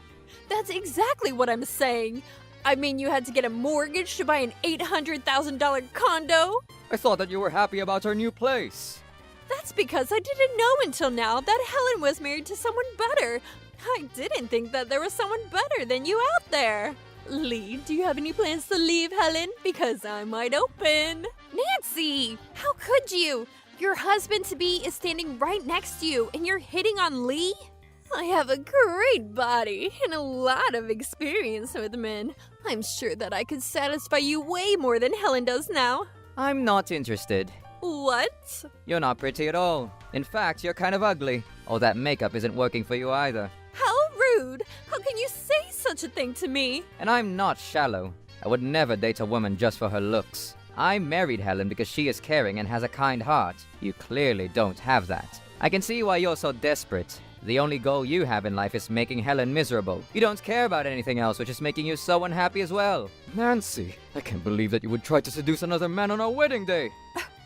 That's exactly what I'm saying. I mean, you had to get a mortgage to buy an $800,000 condo? I thought that you were happy about our new place. That's because I didn't know until now that Helen was married to someone better. I didn't think that there was someone better than you out there. Lee, do you have any plans to leave, Helen? Because I'm wide open. Nancy! How could you? Your husband-to-be is standing right next to you, and you're hitting on Lee? I have a great body and a lot of experience with men. I'm sure that I could satisfy you way more than Helen does now. I'm not interested. What? You're not pretty at all. In fact, you're kind of ugly. All that makeup isn't working for you either. How rude! How can you say such a thing to me. And I'm not shallow. I would never date a woman just for her looks. I married Helen because she is caring and has a kind heart. You clearly don't have that. I can see why you're so desperate. The only goal you have in life is making Helen miserable. You don't care about anything else, which is making you so unhappy as well. Nancy, I can't believe that you would try to seduce another man on our wedding day.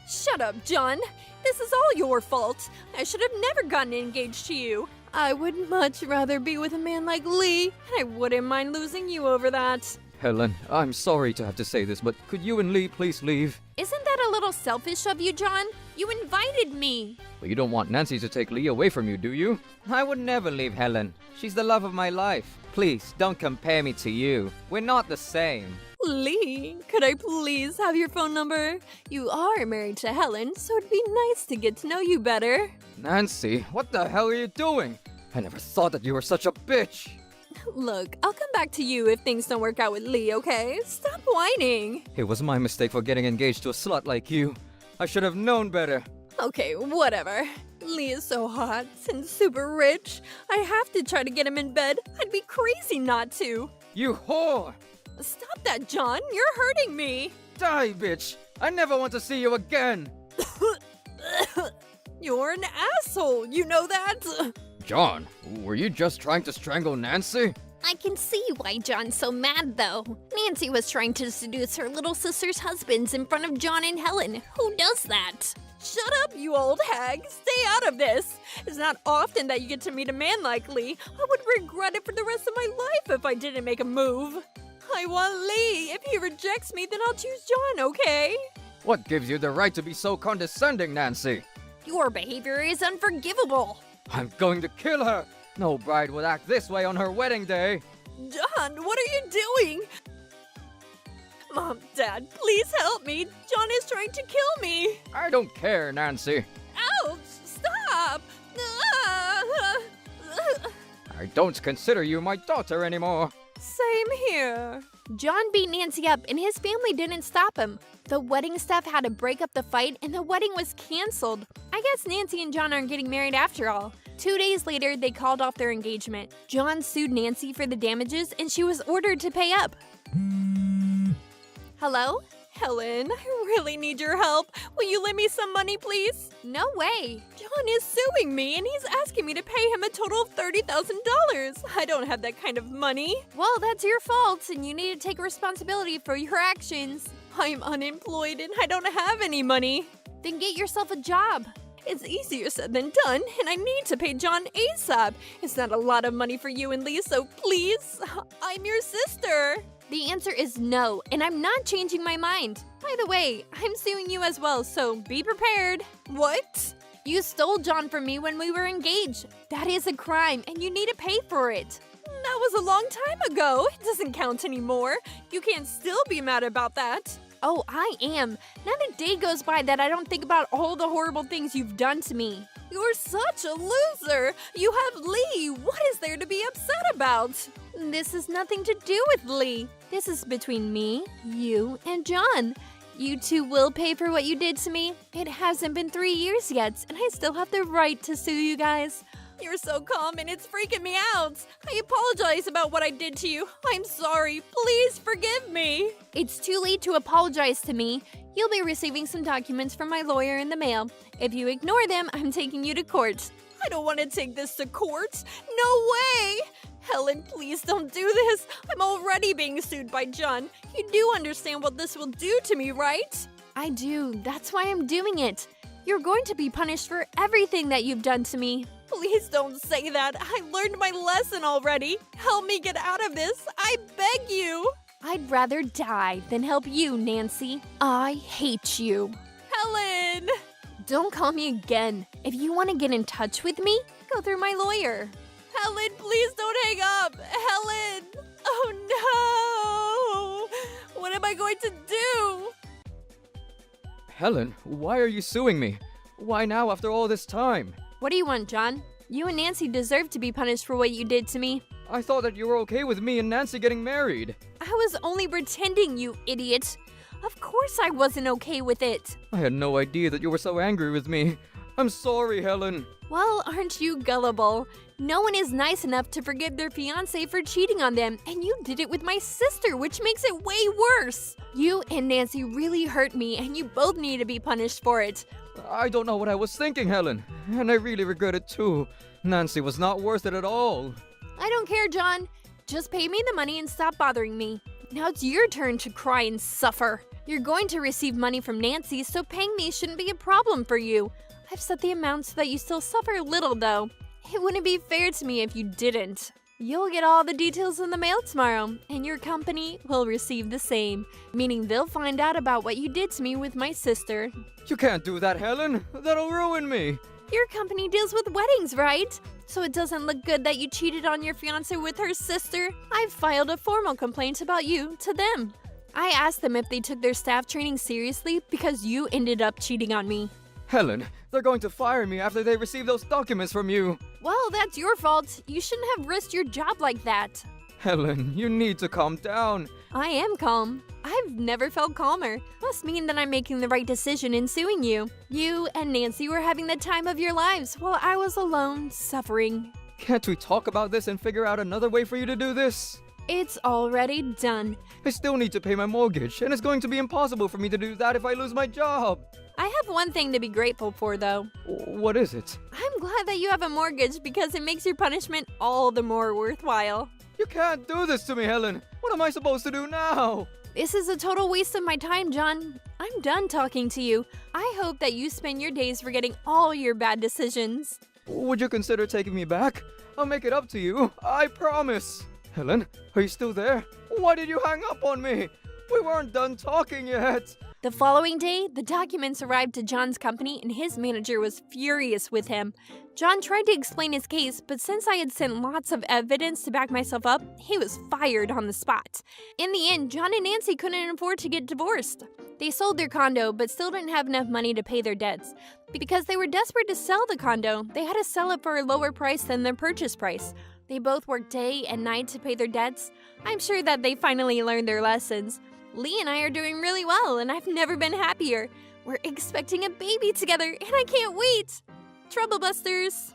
Shut up, John. This is all your fault. I should have never gotten engaged to you. I would much rather be with a man like Lee, and I wouldn't mind losing you over that. Helen, I'm sorry to have to say this, but could you and Lee please leave? Isn't that a little selfish of you, John? You invited me. But you don't want Nancy to take Lee away from you, do you? I would never leave Helen. She's the love of my life. Please, don't compare me to you. We're not the same. Lee, could I please have your phone number? You are married to Helen, so it'd be nice to get to know you better. Nancy, what the hell are you doing? I never thought that you were such a bitch. Look, I'll come back to you if things don't work out with Lee, okay? Stop whining. It was my mistake for getting engaged to a slut like you. I should have known better. Okay, whatever. Lee is so hot and super rich. I have to try to get him in bed. I'd be crazy not to. You whore! Stop that, John. You're hurting me. Die, bitch! I never want to see you again! You're an asshole. You know that? John, were you just trying to strangle Nancy? I can see why John's so mad, though. Nancy was trying to seduce her little sister's husbands in front of John and Helen. Who does that? Shut up, you old hag. Stay out of this. It's not often that you get to meet a man like Lee. I would regret it for the rest of my life if I didn't make a move. I want Lee. If he rejects me, then I'll choose John, okay? What gives you the right to be so condescending, Nancy? Your behavior is unforgivable. I'm going to kill her! No bride would act this way on her wedding day! John, what are you doing? Mom, Dad, please help me. John is trying to kill me. I don't care, Nancy. Ouch! Stop! I don't consider you my daughter anymore. Same here. John beat Nancy up and his family didn't stop him. The wedding staff had to break up the fight and the wedding was canceled. I guess Nancy and John aren't getting married after all. 2 days later, they called off their engagement. John sued Nancy for the damages and she was ordered to pay up. Hello? Helen, I really need your help. Will you lend me some money, please? No way. John is suing me and he's asking me to pay him a total of $30,000. I don't have that kind of money. Well, that's your fault and you need to take responsibility for your actions. I'm unemployed and I don't have any money. Then get yourself a job. It's easier said than done, and I need to pay John ASAP. It's not a lot of money for you and Lee, so please, I'm your sister. The answer is no, and I'm not changing my mind. By the way, I'm suing you as well, so be prepared. What? You stole John from me when we were engaged. That is a crime, and you need to pay for it. That was a long time ago. It doesn't count anymore. You can't still be mad about that. Oh, I am. Not a day goes by that I don't think about all the horrible things you've done to me. You're such a loser. You have Lee. What is there to be upset about? This has nothing to do with Lee. This is between me, you, and John. You two will pay for what you did to me. It hasn't been 3 years yet, and I still have the right to sue you guys. You're so calm and it's freaking me out. I apologize about what I did to you. I'm sorry. Please forgive me. It's too late to apologize to me. You'll be receiving some documents from my lawyer in the mail. If you ignore them, I'm taking you to court. I don't want to take this to court. No way. Helen, please don't do this. I'm already being sued by John. You do understand what this will do to me, right? I do. That's why I'm doing it. You're going to be punished for everything that you've done to me. Please don't say that. I learned my lesson already. Help me get out of this. I beg you. I'd rather die than help you, Nancy. I hate you. Helen! Don't call me again. If you want to get in touch with me, go through my lawyer. Helen, please don't hang up. Helen! Oh no! What am I going to do? Helen, why are you suing me? Why now after all this time? What do you want, John? You and Nancy deserve to be punished for what you did to me. I thought that you were okay with me and Nancy getting married. I was only pretending, you idiot. Of course I wasn't okay with it. I had no idea that you were so angry with me. I'm sorry, Helen. Well, aren't you gullible? No one is nice enough to forgive their fiancé for cheating on them, and you did it with my sister, which makes it way worse. You and Nancy really hurt me, and you both need to be punished for it. I don't know what I was thinking, Helen. And I really regret it too. Nancy was not worth it at all. I don't care, John. Just pay me the money and stop bothering me. Now it's your turn to cry and suffer. You're going to receive money from Nancy, so paying me shouldn't be a problem for you. I've set the amount so that you still suffer a little, though. It wouldn't be fair to me if you didn't. You'll get all the details in the mail tomorrow, and your company will receive the same, meaning they'll find out about what you did to me with my sister. You can't do that, Helen. That'll ruin me. Your company deals with weddings, right? So it doesn't look good that you cheated on your fiancé with her sister. I've filed a formal complaint about you to them. I asked them if they took their staff training seriously because you ended up cheating on me. Helen, they're going to fire me after they receive those documents from you. Well, that's your fault. You shouldn't have risked your job like that. Helen, you need to calm down. I am calm. I've never felt calmer. Must mean that I'm making the right decision in suing you. You and Nancy were having the time of your lives while I was alone, suffering. Can't we talk about this and figure out another way for you to do this? It's already done. I still need to pay my mortgage, and it's going to be impossible for me to do that if I lose my job. I have one thing to be grateful for, though. What is it? I'm glad that you have a mortgage because it makes your punishment all the more worthwhile. You can't do this to me, Helen. What am I supposed to do now? This is a total waste of my time, John. I'm done talking to you. I hope that you spend your days forgetting all your bad decisions. Would you consider taking me back? I'll make it up to you. I promise. Helen, are you still there? Why did you hang up on me? We weren't done talking yet. The following day, the documents arrived to John's company and his manager was furious with him. John tried to explain his case, but since I had sent lots of evidence to back myself up, he was fired on the spot. In the end, John and Nancy couldn't afford to get divorced. They sold their condo, but still didn't have enough money to pay their debts. Because they were desperate to sell the condo, they had to sell it for a lower price than their purchase price. They both worked day and night to pay their debts. I'm sure that they finally learned their lessons. Lee and I are doing really well, and I've never been happier. We're expecting a baby together, and I can't wait! Trouble Busters!